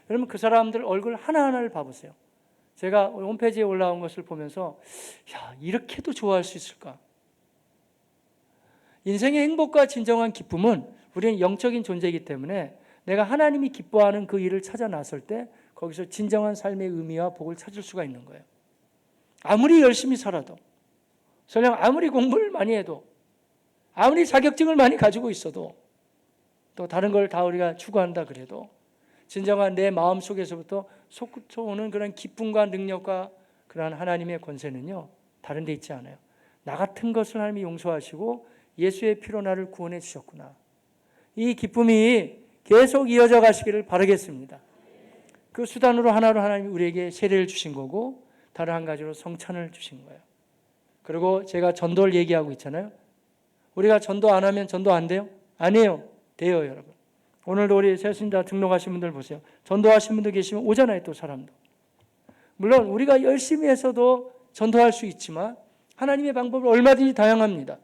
여러분 그 사람들 얼굴 하나하나를 봐보세요. 제가 홈페이지에 올라온 것을 보면서 이렇게도 좋아할 수 있을까? 인생의 행복과 진정한 기쁨은 우리는 영적인 존재이기 때문에 내가 하나님이 기뻐하는 그 일을 찾아 나설 때 거기서 진정한 삶의 의미와 복을 찾을 수가 있는 거예요. 아무리 열심히 살아도, 설령 아무리 공부를 많이 해도, 아무리 자격증을 많이 가지고 있어도, 또 다른 걸 다 우리가 추구한다 그래도 진정한 내 마음 속에서부터 솟구쳐오는 그런 기쁨과 능력과 그러한 하나님의 권세는요, 다른 데 있지 않아요. 나 같은 것을 하나님이 용서하시고 예수의 피로 나를 구원해 주셨구나, 이 기쁨이 계속 이어져 가시기를 바라겠습니다. 그 수단으로 하나로 하나님이 우리에게 세례를 주신 거고 다른 한 가지로 성찬을 주신 거예요. 그리고 제가 전도를 얘기하고 있잖아요. 우리가 전도 안 하면 전도 안 돼요? 아니에요. 돼요, 여러분. 오늘도 우리 새신자 등록하신 분들 보세요. 전도하신 분들 계시면 오잖아요, 또 사람도. 물론 우리가 열심히 해서도 전도할 수 있지만 하나님의 방법은 얼마든지 다양합니다.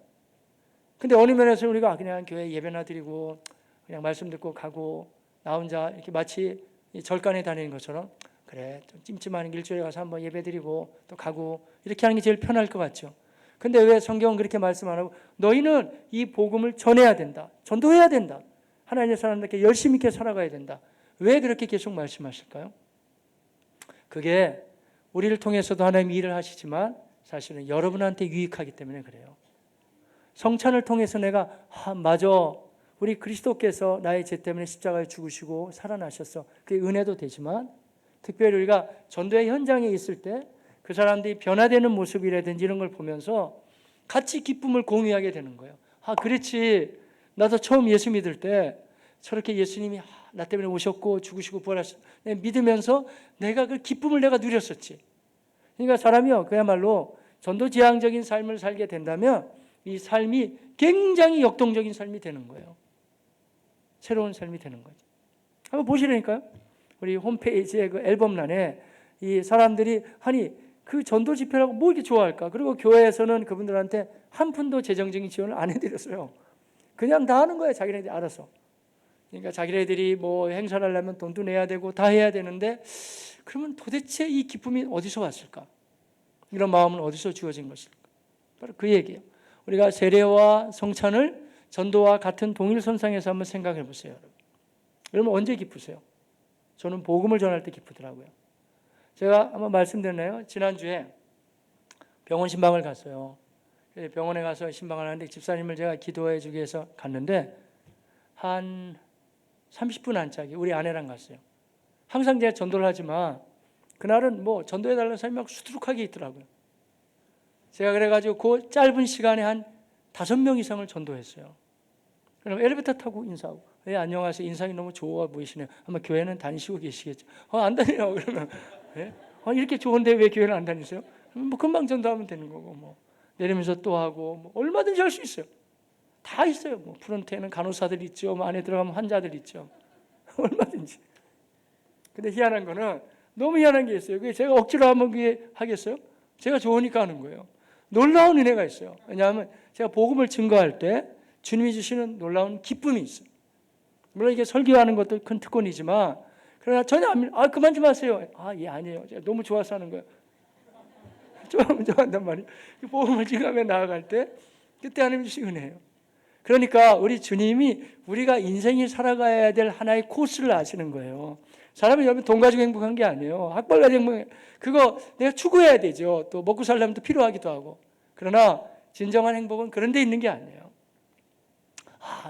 근데 어느 면에서 우리가 그냥 교회 예배나 드리고 그냥 말씀 듣고 가고 나 혼자 이렇게 마치 절간에 다니는 것처럼 그래 좀 찜찜한 일주일에 가서 한번 예배 드리고 또 가고 이렇게 하는 게 제일 편할 것 같죠. 근데 왜 성경은 그렇게 말씀 안 하고 너희는 이 복음을 전해야 된다, 전도해야 된다, 하나님의 사람들께 열심히 있게 살아가야 된다, 왜 그렇게 계속 말씀하실까요? 그게 우리를 통해서도 하나님이 일을 하시지만 사실은 여러분한테 유익하기 때문에 그래요. 성찬을 통해서 내가 맞아, 우리 그리스도께서 나의 죄 때문에 십자가에 죽으시고 살아나셨어, 그게 은혜도 되지만 특별히 우리가 전도의 현장에 있을 때 그 사람들이 변화되는 모습이라든지 이런 걸 보면서 같이 기쁨을 공유하게 되는 거예요. 그렇지, 나도 처음 예수 믿을 때 저렇게 예수님이 나 때문에 오셨고 죽으시고 부활하셨어, 믿으면서 내가 그 기쁨을 내가 누렸었지. 그러니까 사람이요, 그야말로 전도지향적인 삶을 살게 된다면 이 삶이 굉장히 역동적인 삶이 되는 거예요. 새로운 삶이 되는 거죠. 한번 보시라니까요. 우리 홈페이지에 그 앨범란에 이 사람들이 아니 그 전도 집회라고 뭐 이렇게 좋아할까? 그리고 교회에서는 그분들한테 한 푼도 재정적인 지원을 안 해드렸어요. 그냥 다 하는 거예요. 자기네들이 알아서. 그러니까 자기네들이 뭐 행사를 하려면 돈도 내야 되고 다 해야 되는데 그러면 도대체 이 기쁨이 어디서 왔을까? 이런 마음은 어디서 주어진 것일까? 바로 그 얘기예요. 우리가 세례와 성찬을 전도와 같은 동일선상에서 한번 생각해 보세요. 여러분 언제 기쁘세요? 저는 복음을 전할 때 기쁘더라고요. 제가 한번 말씀드렸나요? 지난주에 병원 신방을 갔어요. 병원에 가서 신방을 하는데 집사님을 제가 기도해 주기 위해서 갔는데 한 30분 안짝이 우리 아내랑 갔어요. 항상 제가 전도를 하지만 그날은 뭐 전도해달라는 사람이 막 수두룩하게 있더라고요. 제가 그래가지고 그 짧은 시간에 한 5명 이상을 전도했어요. 그럼 엘리베이터 타고 인사하고, 예, 안녕하세요. 인상이 너무 좋아 보이시네요. 아마 교회는 다니시고 계시겠죠. 안 다녀요. 그러면 예? 이렇게 좋은데 왜 교회를 안 다니세요? 뭐 금방 전도하면 되는 거고, 뭐 내리면서 또 하고, 뭐 얼마든지 할 수 있어요. 다 있어요. 뭐 프론트에는 간호사들 있죠. 뭐 안에 들어가면 환자들 있죠. 얼마든지. 근데 희한한 거는 너무 희한한 게 있어요. 그게 제가 억지로 하면 그게 하겠어요? 제가 좋으니까 하는 거예요. 놀라운 은혜가 있어요. 왜냐하면 제가 복음을 증거할 때 주님이 주시는 놀라운 기쁨이 있어요. 물론 이게 설교하는 것도 큰 특권이지만 그러나 전혀 안 믿어요. 그만 좀 하세요. 예, 아니에요. 제가 너무 좋아서 하는 거예요. 좋아한단 말이에요. 복음을 증거하며 나아갈 때 그때 하나님 주신 은혜예요. 그러니까 우리 주님이 우리가 인생이 살아가야 될 하나의 코스를 아시는 거예요. 사람이 여러분 돈 가지고 행복한 게 아니에요. 학벌 가지고 행복해. 그거 내가 추구해야 되죠. 또 먹고 살려면 또 필요하기도 하고. 그러나 진정한 행복은 그런 데 있는 게 아니에요.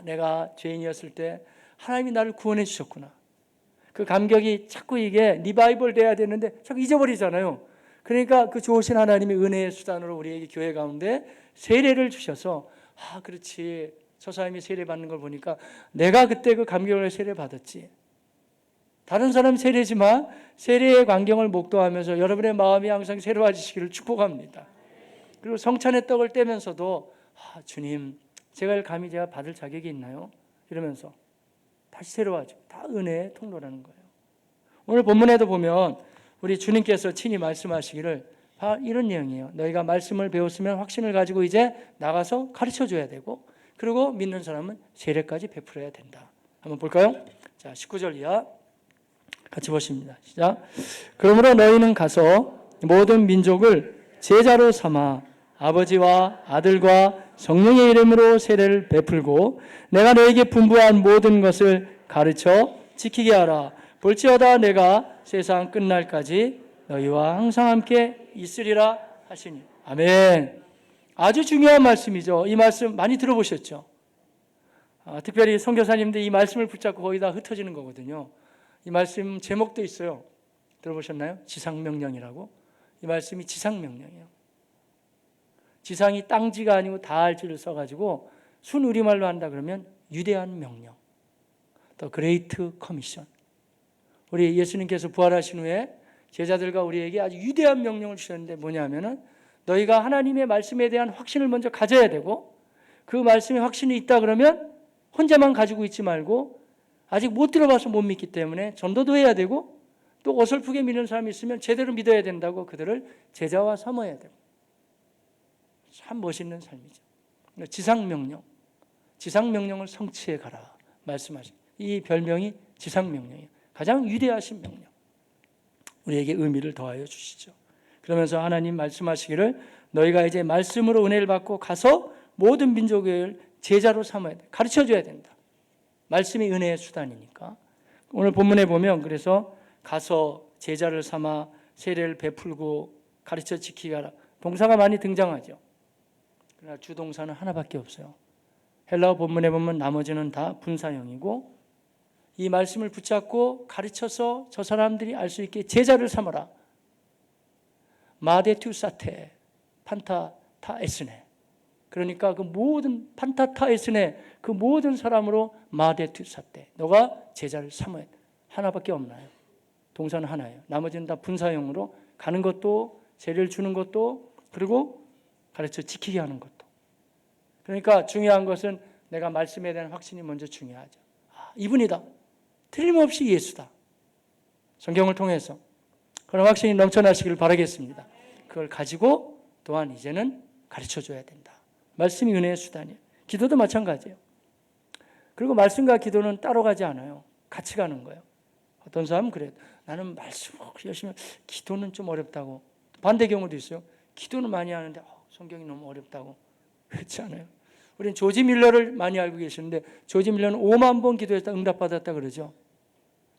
내가 죄인이었을 때 하나님이 나를 구원해 주셨구나. 그 감격이 자꾸 이게 리바이벌 돼야 되는데 자꾸 잊어버리잖아요. 그러니까 그 좋으신 하나님의 은혜의 수단으로 우리에게 교회 가운데 세례를 주셔서 그렇지. 저 사람이 세례 받는 걸 보니까 내가 그때 그 감격을 세례 받았지. 다른 사람 세례지만 세례의 광경을 목도하면서 여러분의 마음이 항상 새로워지시기를 축복합니다. 그리고 성찬의 떡을 떼면서도 주님, 제가 감히 제가 받을 자격이 있나요? 이러면서 다시 새로워지고 다 은혜의 통로라는 거예요. 오늘 본문에도 보면 우리 주님께서 친히 말씀하시기를 이런 내용이에요. 너희가 말씀을 배웠으면 확신을 가지고 이제 나가서 가르쳐줘야 되고 그리고 믿는 사람은 세례까지 베풀어야 된다. 한번 볼까요? 자, 19절 이하 같이 보십니다. 시작. 그러므로 너희는 가서 모든 민족을 제자로 삼아 아버지와 아들과 성령의 이름으로 세례를 베풀고 내가 너에게 분부한 모든 것을 가르쳐 지키게 하라. 볼지어다 내가 세상 끝날까지 너희와 항상 함께 있으리라 하시니. 아멘. 아주 중요한 말씀이죠. 이 말씀 많이 들어보셨죠? 특별히 선교사님들 이 말씀을 붙잡고 거의 다 흩어지는 거거든요. 이 말씀 제목도 있어요. 들어보셨나요? 지상명령이라고. 이 말씀이 지상명령이에요. 지상이 땅지가 아니고 다할지를 써가지고 순 우리말로 한다 그러면 위대한 명령. The Great Commission. 우리 예수님께서 부활하신 후에 제자들과 우리에게 아주 위대한 명령을 주셨는데 뭐냐면은 너희가 하나님의 말씀에 대한 확신을 먼저 가져야 되고 그 말씀에 확신이 있다 그러면 혼자만 가지고 있지 말고 아직 못 들어봐서 못 믿기 때문에 전도도 해야 되고 또 어설프게 믿는 사람이 있으면 제대로 믿어야 된다고 그들을 제자와 삼아야 되고 참 멋있는 삶이죠. 지상명령, 지상명령을 성취해 가라 말씀하신 이 별명이 지상명령이에요. 가장 위대하신 명령. 우리에게 의미를 더하여 주시죠. 그러면서 하나님 말씀하시기를 너희가 이제 말씀으로 은혜를 받고 가서 모든 민족을 제자로 삼아야 돼. 가르쳐줘야 된다. 말씀이 은혜의 수단이니까. 오늘 본문에 보면 그래서 가서 제자를 삼아 세례를 베풀고 가르쳐 지키게 하라. 동사가 많이 등장하죠. 그러나 주동사는 하나밖에 없어요. 헬라어 본문에 보면 나머지는 다 분사형이고 이 말씀을 붙잡고 가르쳐서 저 사람들이 알 수 있게 제자를 삼아라. 마데투사테 판타타에스네. 그러니까 그 모든 판타타에스네 그 모든 사람으로 마데투사테 너가 제자를 삼아야 돼. 하나밖에 없나요? 동사는 하나예요. 나머지는 다 분사형으로 가는 것도 세례를 주는 것도 그리고 가르쳐 지키게 하는 것도. 그러니까 중요한 것은 내가 말씀에 대한 확신이 먼저 중요하죠. 이분이다. 틀림없이 예수다. 성경을 통해서 그런 확신이 넘쳐나시길 바라겠습니다. 그걸 가지고 또한 이제는 가르쳐줘야 된다. 말씀이 은혜의 수단이에요. 기도도 마찬가지예요. 그리고 말씀과 기도는 따로 가지 않아요. 같이 가는 거예요. 어떤 사람은 그래요. 나는 말씀 열심히 기도는 좀 어렵다고. 반대 경우도 있어요. 기도는 많이 하는데 성경이 너무 어렵다고. 그렇지 않아요. 우리는 조지 밀러를 많이 알고 계시는데 조지 밀러는 5만 번 기도했다 응답받았다 그러죠.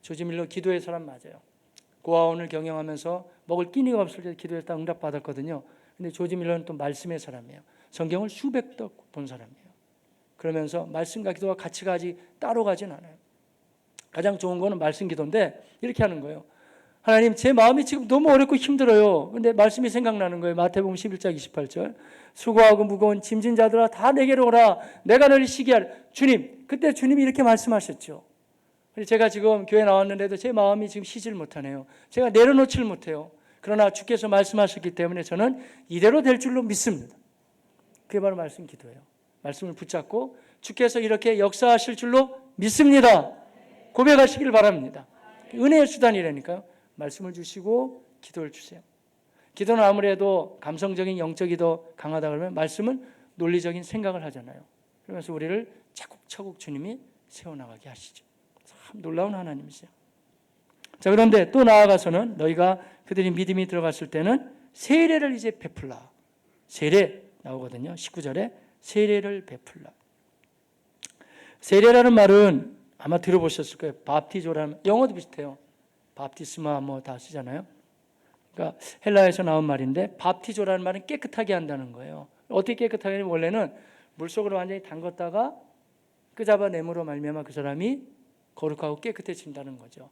조지 밀러 기도의 사람 맞아요. 고아원을 경영하면서 먹을 끼니가 없을 때 기도했다 응답받았거든요. 근데 조지 밀러는 또 말씀의 사람이에요. 성경을 수백 덕 본 사람이에요. 그러면서 말씀과 기도가 같이 가지 따로 가진 않아요. 가장 좋은 거는 말씀 기도인데 이렇게 하는 거예요. 하나님, 제 마음이 지금 너무 어렵고 힘들어요. 근데 말씀이 생각나는 거예요. 마태복음 11장 28절. 수고하고 무거운 짐진 자들아 다 내게로 오라. 내가 너를 쉬게 하리. 주님, 그때 주님이 이렇게 말씀하셨죠. 제가 지금 교회 나왔는데도 제 마음이 지금 쉬질 못하네요. 제가 내려놓질 못해요. 그러나 주께서 말씀하셨기 때문에 저는 이대로 될 줄로 믿습니다. 그게 바로 말씀 기도예요. 말씀을 붙잡고 주께서 이렇게 역사하실 줄로 믿습니다. 고백하시길 바랍니다. 은혜의 수단이라니까요. 말씀을 주시고 기도를 주세요. 기도는 아무래도 감성적인 영적이 더 강하다 그러면 말씀은 논리적인 생각을 하잖아요. 그러면서 우리를 차곡차곡 주님이 세워나가게 하시죠. 참 놀라운 하나님이세요. 자, 그런데 또 나아가서는 너희가 그들이 믿음이 들어갔을 때는 세례를 이제 베풀라. 세례 나오거든요. 19절에 세례를 베풀라. 세례라는 말은 아마 들어보셨을 거예요. 밥티조라는, 영어도 비슷해요. 밥티스마 뭐 다 쓰잖아요. 그러니까 헬라에서 나온 말인데 밥티조라는 말은 깨끗하게 한다는 거예요. 어떻게 깨끗하게 하냐면 원래는 물속으로 완전히 담갔다가 끄잡아내므로 말미암아 그 사람이 거룩하고 깨끗해진다는 거죠.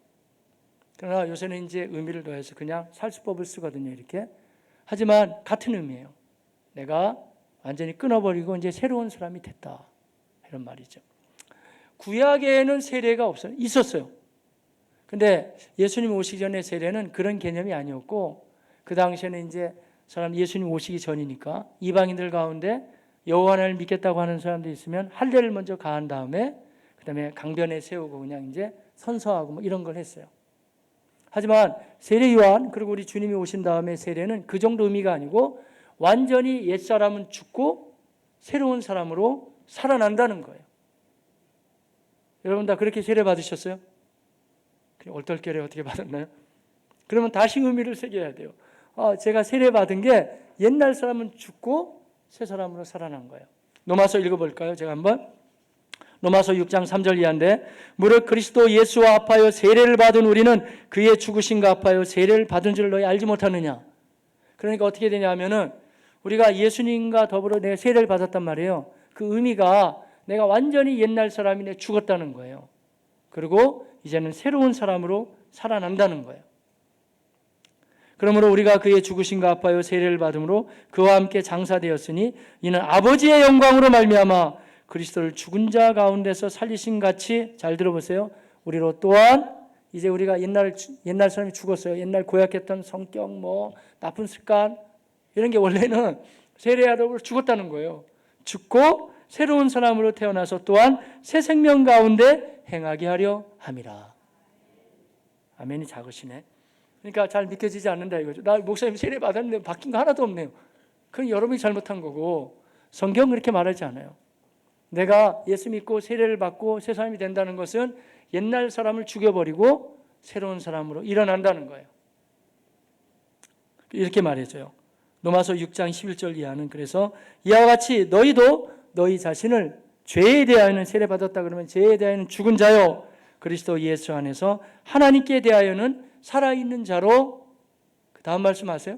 그러나 요새는 이제 의미를 더해서 그냥 살수법을 쓰거든요. 이렇게. 하지만 같은 의미예요. 내가 완전히 끊어버리고 이제 새로운 사람이 됐다. 이런 말이죠. 구약에는 세례가 없어요. 있었어요. 근데 예수님 오시기 전에 세례는 그런 개념이 아니었고 그 당시에는 이제 사람 예수님 오시기 전이니까 이방인들 가운데 여호와 하나님을 믿겠다고 하는 사람들이 있으면 할례를 먼저 가한 다음에 그다음에 강변에 세우고 그냥 이제 선서하고 뭐 이런 걸 했어요. 하지만 세례 요한 그리고 우리 주님이 오신 다음에 세례는 그 정도 의미가 아니고 완전히 옛사람은 죽고 새로운 사람으로 살아난다는 거예요. 여러분 다 그렇게 세례 받으셨어요? 얼떨결에 어떻게 받았나요? 그러면 다시 의미를 새겨야 돼요. 제가 세례 받은 게 옛날 사람은 죽고 새 사람으로 살아난 거예요. 로마서 읽어볼까요? 제가 한번. 로마서 6장 3절 이하인데 무릇 그리스도 예수와 합하여 세례를 받은 우리는 그의 죽으심과 합하여 세례를 받은 줄 너희 알지 못하느냐. 그러니까 어떻게 되냐면은 우리가 예수님과 더불어 내가 세례를 받았단 말이에요. 그 의미가 내가 완전히 옛날 사람이 죽었다는 거예요. 그리고 이제는 새로운 사람으로 살아난다는 거예요. 그러므로 우리가 그의 죽으심과 합하여 세례를 받음으로 그와 함께 장사되었으니 이는 아버지의 영광으로 말미암아 그리스도를 죽은 자 가운데서 살리신 같이, 잘 들어보세요. 우리로 또한 이제 우리가 옛날 사람이 죽었어요. 옛날 고약했던 성격, 뭐 나쁜 습관 이런 게 원래는 세례하다 죽었다는 거예요. 죽고 새로운 사람으로 태어나서 또한 새 생명 가운데 행하게 하려 함이라. 아멘이 작으시네. 그러니까 잘 믿겨지지 않는다 이거죠. 나 목사님 세례 받았는데 바뀐 거 하나도 없네요. 그건 여러분이 잘못한 거고 성경은 그렇게 말하지 않아요. 내가 예수 믿고 세례를 받고 새 사람이 된다는 것은 옛날 사람을 죽여버리고 새로운 사람으로 일어난다는 거예요. 이렇게 말해줘요. 로마서 6장 11절 이하는 그래서 이와 같이 너희도 너희 자신을 죄에 대하여는 세례받았다 그러면 죄에 대하여는 죽은 자요 그리스도 예수 안에서 하나님께 대하여는 살아있는 자로, 그 다음 말씀 아세요?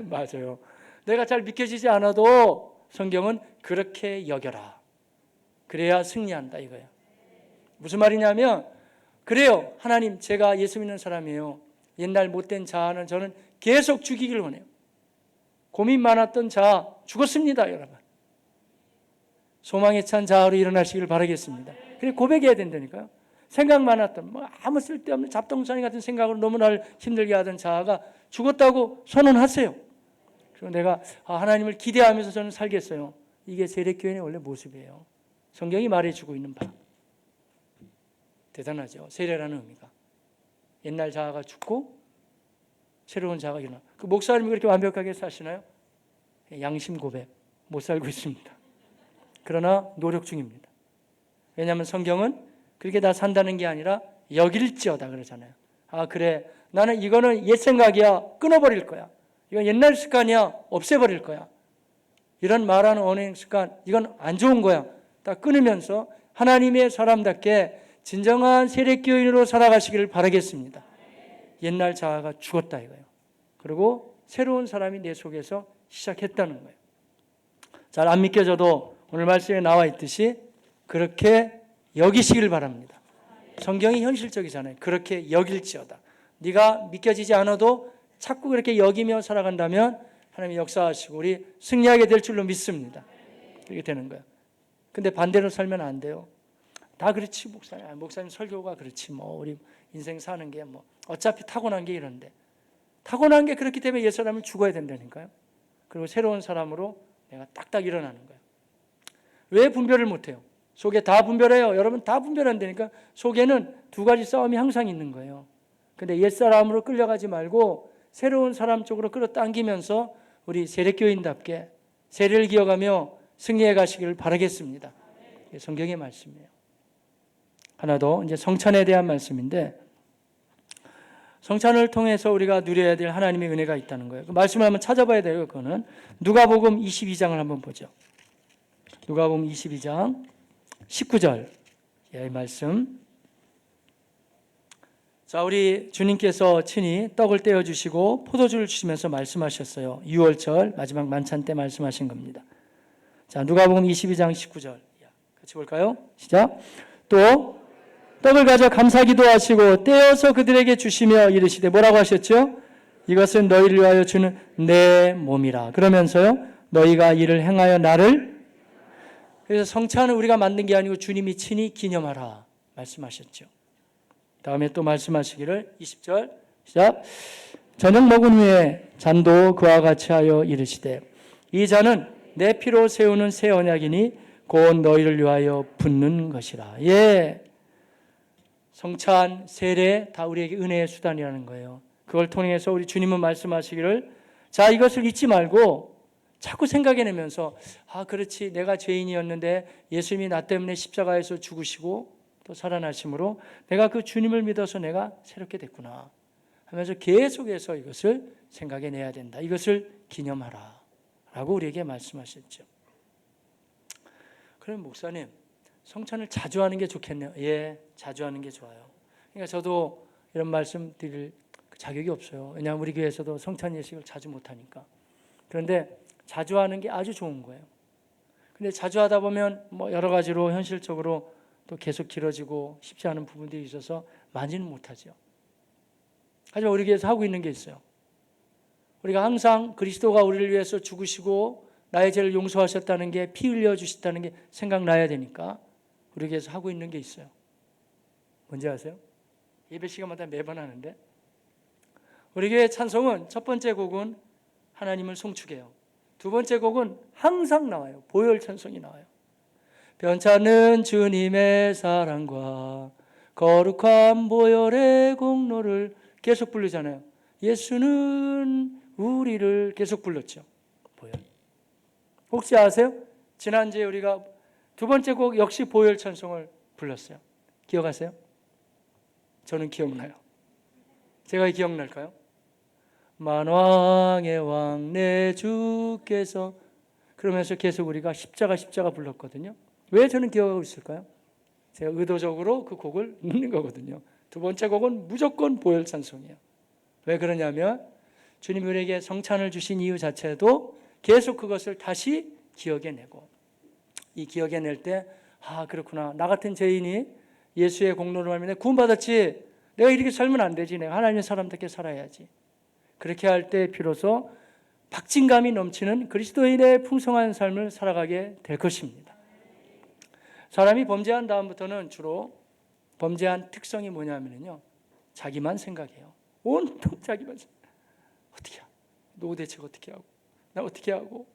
맞아요. 내가 잘 믿겨지지 않아도 성경은 그렇게 여겨라. 그래야 승리한다 이거예요. 무슨 말이냐면 그래요. 하나님 제가 예수 믿는 사람이에요. 옛날 못된 자아는 저는 계속 죽이길 원해요. 고민 많았던 자아 죽었습니다 여러분. 소망에 찬 자아로 일어나시길 바라겠습니다. 그래 고백해야 된다니까요. 생각 많았던 뭐 아무 쓸데없는 잡동사니 같은 생각으로 너무 날 힘들게 하던 자아가 죽었다고 선언하세요. 그리고 내가 하나님을 기대하면서 저는 살겠어요. 이게 세례교회의 원래 모습이에요. 성경이 말해주고 있는 바. 대단하죠. 세례라는 의미가. 옛날 자아가 죽고 새로운 자가 일어나. 그 목사님이 그렇게 완벽하게 사시나요? 양심 고백 못 살고 있습니다. 그러나 노력 중입니다. 왜냐하면 성경은 그렇게 다 산다는 게 아니라 여길지어다 그러잖아요. 아 그래, 나는 이거는 옛 생각이야, 끊어버릴 거야. 이건 옛날 습관이야, 없애버릴 거야. 이런 말하는 언행 습관, 이건 안 좋은 거야. 다 끊으면서 하나님의 사람답게 진정한 세례교인으로 살아가시기를 바라겠습니다. 옛날 자아가 죽었다 이거예요. 그리고 새로운 사람이 내 속에서 시작했다는 거예요. 잘 안 믿겨져도 오늘 말씀에 나와 있듯이 그렇게 여기시기를 바랍니다. 성경이 현실적이잖아요. 그렇게 여길지어다. 네가 믿겨지지 않아도 자꾸 그렇게 여기며 살아간다면 하나님이 역사하시고 우리 승리하게 될 줄로 믿습니다. 그렇게 되는 거예요. 근데 반대로 살면 안 돼요. 다 그렇지 목사님. 목사님 설교가 그렇지 뭐 우리 인생 사는 게 뭐 어차피 타고난 게 이런데. 타고난 게 그렇기 때문에 옛 사람은 죽어야 된다니까요. 그리고 새로운 사람으로 내가 딱딱 일어나는 거예요. 왜 분별을 못해요? 속에 다 분별해요. 여러분 다 분별 안 되니까 속에는 두 가지 싸움이 항상 있는 거예요. 근데 옛사람으로 끌려가지 말고 새로운 사람 쪽으로 끌어당기면서 우리 세례교인답게 세례를 기억하며 승리해 가시기를 바라겠습니다. 성경의 말씀이에요. 하나 더 이제 성찬에 대한 말씀인데 성찬을 통해서 우리가 누려야 될 하나님의 은혜가 있다는 거예요. 그 말씀을 한번 찾아봐야 돼요. 그거는 누가복음 22장을 한번 보죠. 누가복음 22장 19절 이 말씀. 자, 우리 주님께서 친히 떡을 떼어주시고 포도주를 주시면서 말씀하셨어요. 6월절 마지막 만찬 때 말씀하신 겁니다. 자, 누가복음 22장 19절 같이 볼까요? 시작. 또 떡을 가져 감사기도 하시고 떼어서 그들에게 주시며 이르시되 뭐라고 하셨죠? 이것은 너희를 위하여 주는 내 몸이라. 그러면서요, 너희가 이를 행하여 나를. 그래서 성찬은 우리가 만든 게 아니고 주님이 친히 기념하라 말씀하셨죠. 다음에 또 말씀하시기를 20절 시작. 저녁 먹은 후에 잔도 그와 같이 하여 이르시되 이 잔은 내 피로 세우는 새 언약이니 곧 너희를 위하여 붓는 것이라. 예, 성찬, 세례 다 우리에게 은혜의 수단이라는 거예요. 그걸 통해서 우리 주님은 말씀하시기를 자, 이것을 잊지 말고 자꾸 생각해내면서 아 그렇지, 내가 죄인이었는데 예수님이 나 때문에 십자가에서 죽으시고 또 살아나심으로 내가 그 주님을 믿어서 내가 새롭게 됐구나 하면서 계속해서 이것을 생각해내야 된다. 이것을 기념하라 라고 우리에게 말씀하셨죠. 그럼 목사님, 성찬을 자주 하는 게 좋겠네요. 예, 자주 하는 게 좋아요. 그러니까 저도 이런 말씀 드릴 자격이 없어요. 왜냐하면 우리 교회에서도 성찬 예식을 자주 못하니까. 그런데 자주 하는 게 아주 좋은 거예요. 근데 자주 하다 보면 뭐 여러 가지로 현실적으로 또 계속 길어지고 쉽지 않은 부분들이 있어서 많이는 못하죠. 하지만 우리 교회에서 하고 있는 게 있어요. 우리가 항상 그리스도가 우리를 위해서 죽으시고 나의 죄를 용서하셨다는 게, 피 흘려주셨다는 게 생각나야 되니까 우리 교회에서 하고 있는 게 있어요. 뭔지 아세요? 예배 시간마다 매번 하는데 우리 교회 찬송은 첫 번째 곡은 하나님을 송축해요. 두 번째 곡은 항상 나와요. 보혈 찬송이 나와요. 변찮은 주님의 사랑과 거룩한 보혈의 공로를 계속 부르잖아요. 예수는 우리를 계속 불렀죠. 보혈. 혹시 아세요? 지난주에 우리가 두 번째 곡 역시 보혈 찬송을 불렀어요. 기억하세요? 저는 기억나요. 제가 기억날까요? 만왕의 왕 내 주께서, 그러면서 계속 우리가 십자가 불렀거든요. 왜 저는 기억하고 있을까요? 제가 의도적으로 그 곡을 넣는 거거든요. 두 번째 곡은 무조건 보혈 찬송이에요. 왜 그러냐면 주님이 우리에게 성찬을 주신 이유 자체도 계속 그것을 다시 기억해내고, 이 기억해낼 때 아 그렇구나, 나 같은 죄인이 예수의 공로로 하면 구원받았지, 내가 이렇게 살면 안 되지, 내가 하나님의 사람답게 살아야지. 그렇게 할 때 비로소 박진감이 넘치는 그리스도인의 풍성한 삶을 살아가게 될 것입니다. 사람이 범죄한 다음부터는 주로 범죄한 특성이 뭐냐면요, 자기만 생각해요. 온통 자기만 생각. 어떻게 하고, 노후 대책 어떻게 하고, 나 어떻게 하고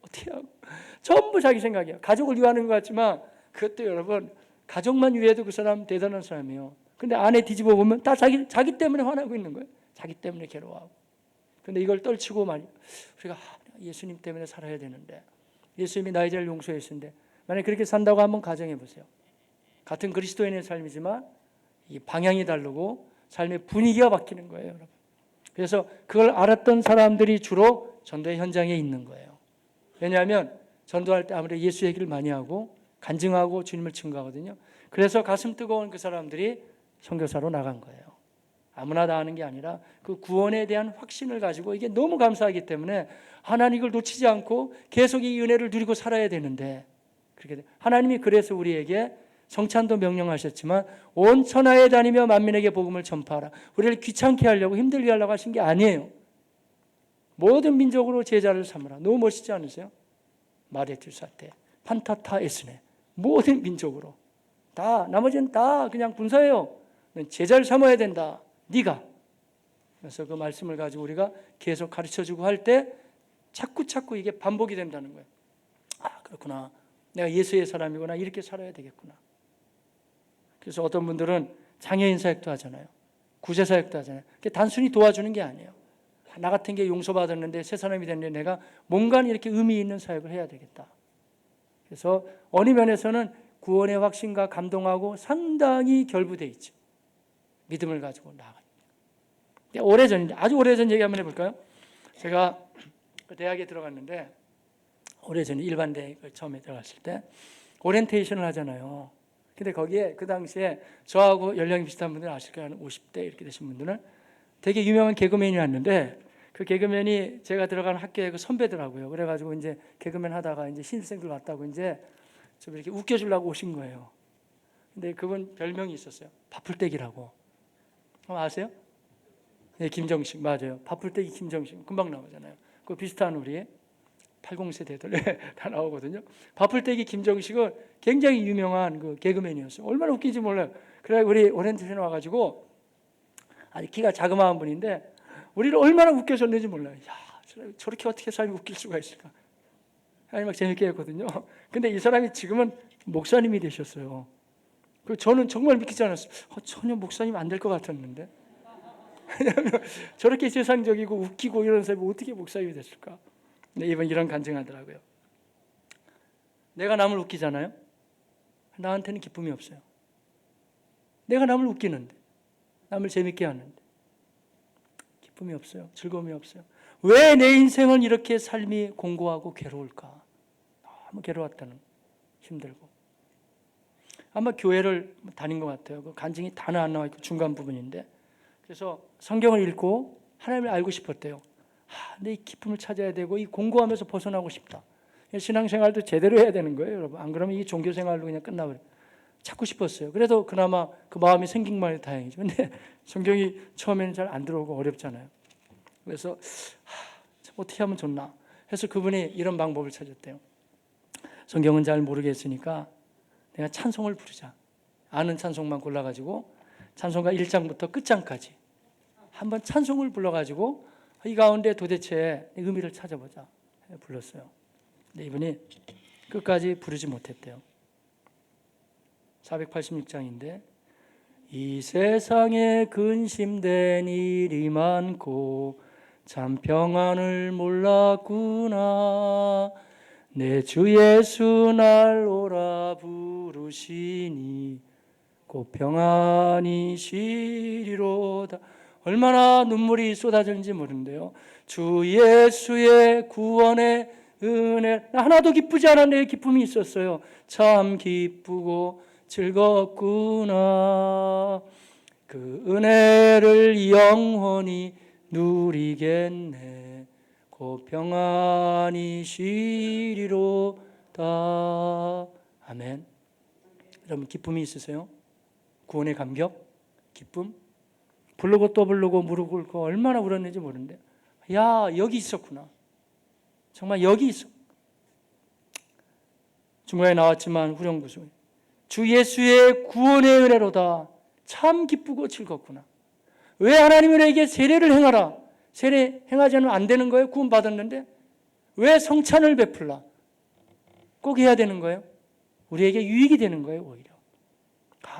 전부 자기 생각이에요. 가족을 위하는 것 같지만 그것도 여러분, 가족만 위해도 그 사람 대단한 사람이에요. 근데 안에 뒤집어 보면 다 자기 때문에 화나고 있는 거예요. 자기 때문에 괴로워하고. 근데 이걸 떨치고 우리가 예수님 때문에 살아야 되는데, 예수님이 나의 죄를 용서해 주신데, 만약 그렇게 산다고 한번 가정해 보세요. 같은 그리스도인의 삶이지만 이 방향이 다르고 삶의 분위기가 바뀌는 거예요, 여러분. 그래서 그걸 알았던 사람들이 주로 전도의 현장에 있는 거예요. 왜냐하면 전도할 때 아무래도 예수 얘기를 많이 하고 간증하고 주님을 증거하거든요. 그래서 가슴 뜨거운 그 사람들이 선교사로 나간 거예요. 아무나 다 하는 게 아니라 그 구원에 대한 확신을 가지고, 이게 너무 감사하기 때문에 하나님 이걸 놓치지 않고 계속 이 은혜를 누리고 살아야 되는데, 그렇게 하나님이 그래서 우리에게 성찬도 명령하셨지만 온 천하에 다니며 만민에게 복음을 전파하라. 우리를 귀찮게 하려고, 힘들게 하려고 하신 게 아니에요. 모든 민족으로 제자를 삼으라. 너무 멋있지 않으세요? 마레투사테 판타타 에스네. 모든 민족으로 다, 나머지는 다 그냥 군사예요. 제자를 삼아야 된다. 네가. 그래서 그 말씀을 가지고 우리가 계속 가르쳐주고 할 때 자꾸 이게 반복이 된다는 거예요. 아, 그렇구나. 내가 예수의 사람이구나. 이렇게 살아야 되겠구나. 그래서 어떤 분들은 장애인 사역도 하잖아요. 구제 사역도 하잖아요. 그게 단순히 도와주는 게 아니에요. 나 같은 게 용서받았는데 새 사람이 됐는데 내가 뭔가 이렇게 의미 있는 사역을 해야 되겠다. 그래서 어느 면에서는 구원의 확신과 감동하고 상당히 결부되어 있죠. 믿음을 가지고 나아갑니다. 오래전인데, 아주 오래전 얘기 한번 해볼까요? 제가 그 대학에 들어갔는데, 오래전에 일반 대학을 처음에 들어갔을 때 오리엔테이션을 하잖아요. 근데 거기에 그 당시에 저하고 연령이 비슷한 분들 아실 거예요. 한 50대 이렇게 되신 분들은 되게 유명한 개그맨이 왔는데, 그 개그맨이 제가 들어간 학교의 그 선배더라고요. 그래가지고 이제 개그맨 하다가 이제 신입생들 왔다고 이제 좀 이렇게 웃겨주려고 오신 거예요. 근데 그분 별명이 있었어요. 바풀떼기라고. 아세요? 네, 김정식. 맞아요. 바풀떼기 김정식. 금방 나오잖아요. 그 비슷한 우리 80세대들 다 나오거든요. 바풀떼기 김정식은 굉장히 유명한 그 개그맨이었어요. 얼마나 웃기지 몰라요. 그래 우리 오리엔테이션 와가지고 아주 키가 자그마한 분인데 우리를 얼마나 웃겨줬는지 몰라요. 야, 저렇게 어떻게 사람이 웃길 수가 있을까? 아니 막 재밌게 했거든요. 근데 이 사람이 지금은 목사님이 되셨어요. 그 저는 정말 믿기지 않았어요. 전혀 목사님 안 될 것 같았는데. 왜냐하면 저렇게 세상적이고 웃기고 이런 사람이 어떻게 목사님이 됐을까? 근데 이번 이런 간증하더라고요. 내가 남을 웃기잖아요. 나한테는 기쁨이 없어요. 내가 남을 웃기는데, 남을 재밌게 하는데 기쁨이 없어요. 즐거움이 없어요. 왜 내 인생은 이렇게 삶이 공고하고 괴로울까? 너무 괴로웠다는, 힘들고. 아마 교회를 다닌 것 같아요. 그 간증이 다 안 나와 있고 중간 부분인데, 그래서 성경을 읽고 하나님을 알고 싶었대요. 내 이 기쁨을 찾아야 되고 이 공고함에서 벗어나고 싶다. 신앙생활도 제대로 해야 되는 거예요, 여러분. 안 그러면 이 종교생활로 그냥 끝나버려요. 찾고 싶었어요. 그래도 그나마 그 마음이 생긴 말이 다행이죠. 근데 성경이 처음에는 잘 안 들어오고 어렵잖아요. 그래서 참 어떻게 하면 좋나 해서 그분이 이런 방법을 찾았대요. 성경은 잘 모르겠으니까 내가 찬송을 부르자. 아는 찬송만 골라가지고 찬송가 1장부터 끝장까지 한번 찬송을 불러가지고 이 가운데 도대체 의미를 찾아보자. 불렀어요. 근데 이분이 끝까지 부르지 못했대요. 486장인데 이 세상에 근심된 일이 많고 참 평안을 몰랐구나. 내 주 예수 날 오라 부르시니 곧 평안이 시리로다. 얼마나 눈물이 쏟아지는지 모르는데요. 주 예수의 구원의 은혜, 하나도 기쁘지 않았는데 기쁨이 있었어요. 참 기쁘고 즐겁구나. 그 은혜를 영원히 누리겠네. 곧 평안이 시리로다. 아멘. 여러분 기쁨이 있으세요? 구원의 감격, 기쁨. 부르고 또 부르고 무릎 꿇고 얼마나 울었는지 모르는데, 야 여기 있었구나. 정말 여기 있어. 중간에 나왔지만 후렴구수 주 예수의 구원의 은혜로다. 참 기쁘고 즐겁구나. 왜 하나님이 우리에게 세례를 행하라. 세례 행하지 않으면 안 되는 거예요? 구원 받았는데 왜 성찬을 베풀라? 꼭 해야 되는 거예요? 우리에게 유익이 되는 거예요. 오히려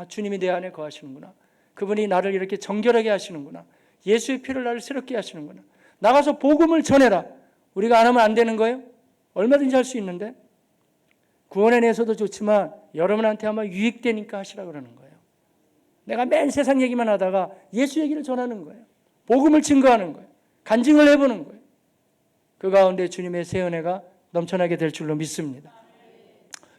주님이 내 안에 거하시는구나. 그분이 나를 이렇게 정결하게 하시는구나. 예수의 피를 나를 새롭게 하시는구나. 나가서 복음을 전해라. 우리가 안 하면 안 되는 거예요? 얼마든지 할 수 있는데. 구원에 내서도 좋지만 여러분한테 아마 유익되니까 하시라 그러는 거예요. 내가 맨 세상 얘기만 하다가 예수 얘기를 전하는 거예요. 복음을 증거하는 거예요. 간증을 해보는 거예요. 그 가운데 주님의 새 은혜가 넘쳐나게 될 줄로 믿습니다.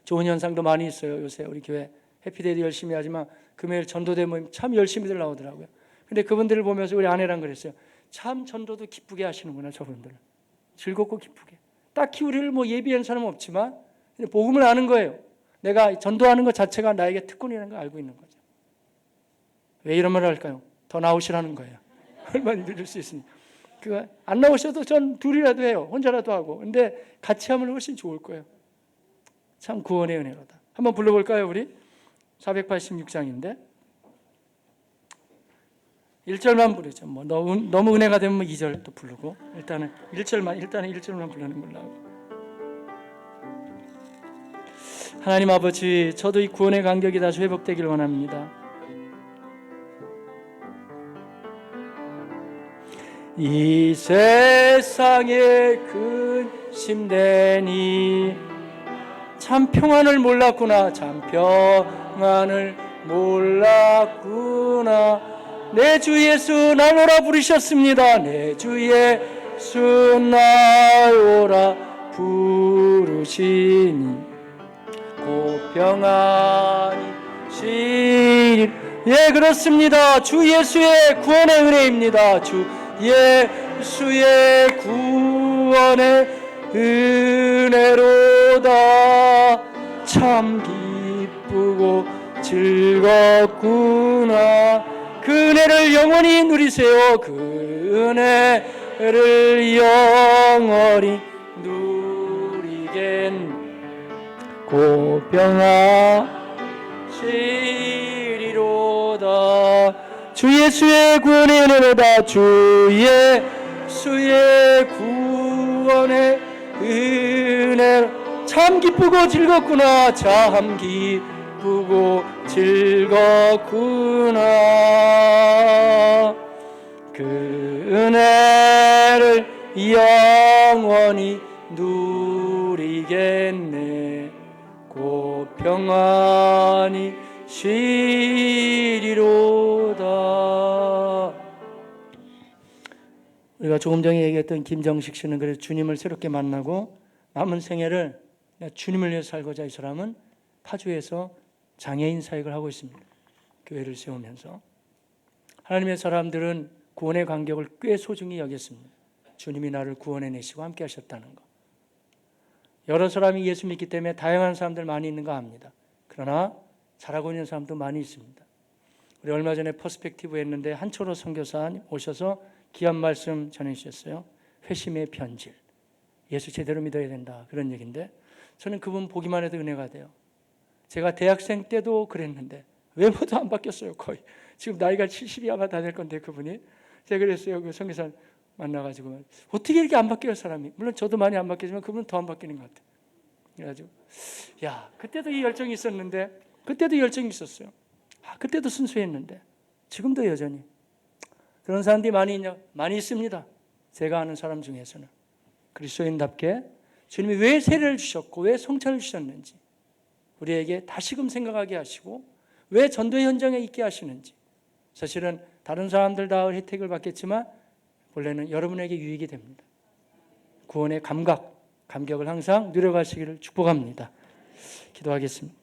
좋은 현상도 많이 있어요. 요새 우리 교회 해피데이도 열심히 하지만 금요일 전도대 모임 참 열심히들 나오더라고요. 근데 그분들을 보면서 우리 아내랑 그랬어요. 참 전도도 기쁘게 하시는구나, 저분들. 즐겁고 기쁘게. 딱히 우리를 뭐 예비한 사람은 없지만 복음을 아는 거예요. 내가 전도하는 것 자체가 나에게 특권이라는 걸 알고 있는 거죠. 왜 이런 말을 할까요? 더 나오시라는 거예요. 얼마나 누릴 수 있습니까? 안 나오셔도 전 둘이라도 해요. 혼자라도 하고. 근데 같이 하면 훨씬 좋을 거예요. 참 구원의 은혜로다. 한번 불러볼까요, 우리? 486장인데 1절만 부르죠. 뭐 너무 은혜가 되면 2절 또 부르고 일단은 1절만 부르는 걸로 하고. 하나님 아버지, 저도 이 구원의 간격이 다시 회복되길 원합니다. 이 세상에 근심되니 참 평안을 몰랐구나. 참 평안을 몰랐구나. 내 주 예수 날 오라 부르셨습니다. 내 주 예수 날 오라 부르시니 곧 평안이 시리. 예, 그렇습니다. 주 예수의 구원의 은혜입니다. 주 예수의 구원의 은혜로다. 참 기쁘고 즐겁구나. 그 은혜를 영원히 누리세요. 그 은혜를 영원히 누리겠네. 곧 평안시리로다. 주 예수의 구원의 은혜로다. 주 예수의 구원의 은혜. 참 기쁘고 즐겁구나. 참 기쁘고 즐겁구나. 그 은혜를 영원히 누리겠네. 곧 평안히 쉬리로다. 우리가 조금 전에 얘기했던 김정식 씨는 그래서 주님을 새롭게 만나고 남은 생애를 주님을 위해서 살고자 이 사람은 파주에서 장애인 사역을 하고 있습니다. 교회를 세우면서. 하나님의 사람들은 구원의 간격을 꽤 소중히 여겼습니다. 주님이 나를 구원해 내시고 함께 하셨다는 것. 여러 사람이 예수 믿기 때문에 다양한 사람들 많이 있는 거 압니다. 그러나 잘하고 있는 사람도 많이 있습니다. 우리 얼마 전에 퍼스펙티브 했는데 한철호 선교사 오셔서 귀한 말씀 전해주셨어요. 회심의 변질. 예수 제대로 믿어야 된다. 그런 얘기인데 저는 그분 보기만 해도 은혜가 돼요. 제가 대학생 때도 그랬는데 외모도 안 바뀌었어요. 거의. 지금 나이가 70이 아마 다 될 건데 그분이. 제가 그랬어요. 그 선교사 만나가지고 어떻게 이렇게 안 바뀌어요, 사람이. 물론 저도 많이 안 바뀌지만 그분은 더 안 바뀌는 것 같아요. 그래가지고 야, 그때도 이 열정이 있었는데 그때도 열정이 있었어요. 그때도 순수했는데 지금도 여전히. 그런 사람들이 많이 있습니다. 제가 아는 사람 중에서는. 그리스도인답게 주님이 왜 세례를 주셨고 왜 성찬을 주셨는지 우리에게 다시금 생각하게 하시고 왜 전도의 현장에 있게 하시는지. 사실은 다른 사람들 다 혜택을 받겠지만 원래는 여러분에게 유익이 됩니다. 구원의 감격을 항상 누려가시기를 축복합니다. 기도하겠습니다.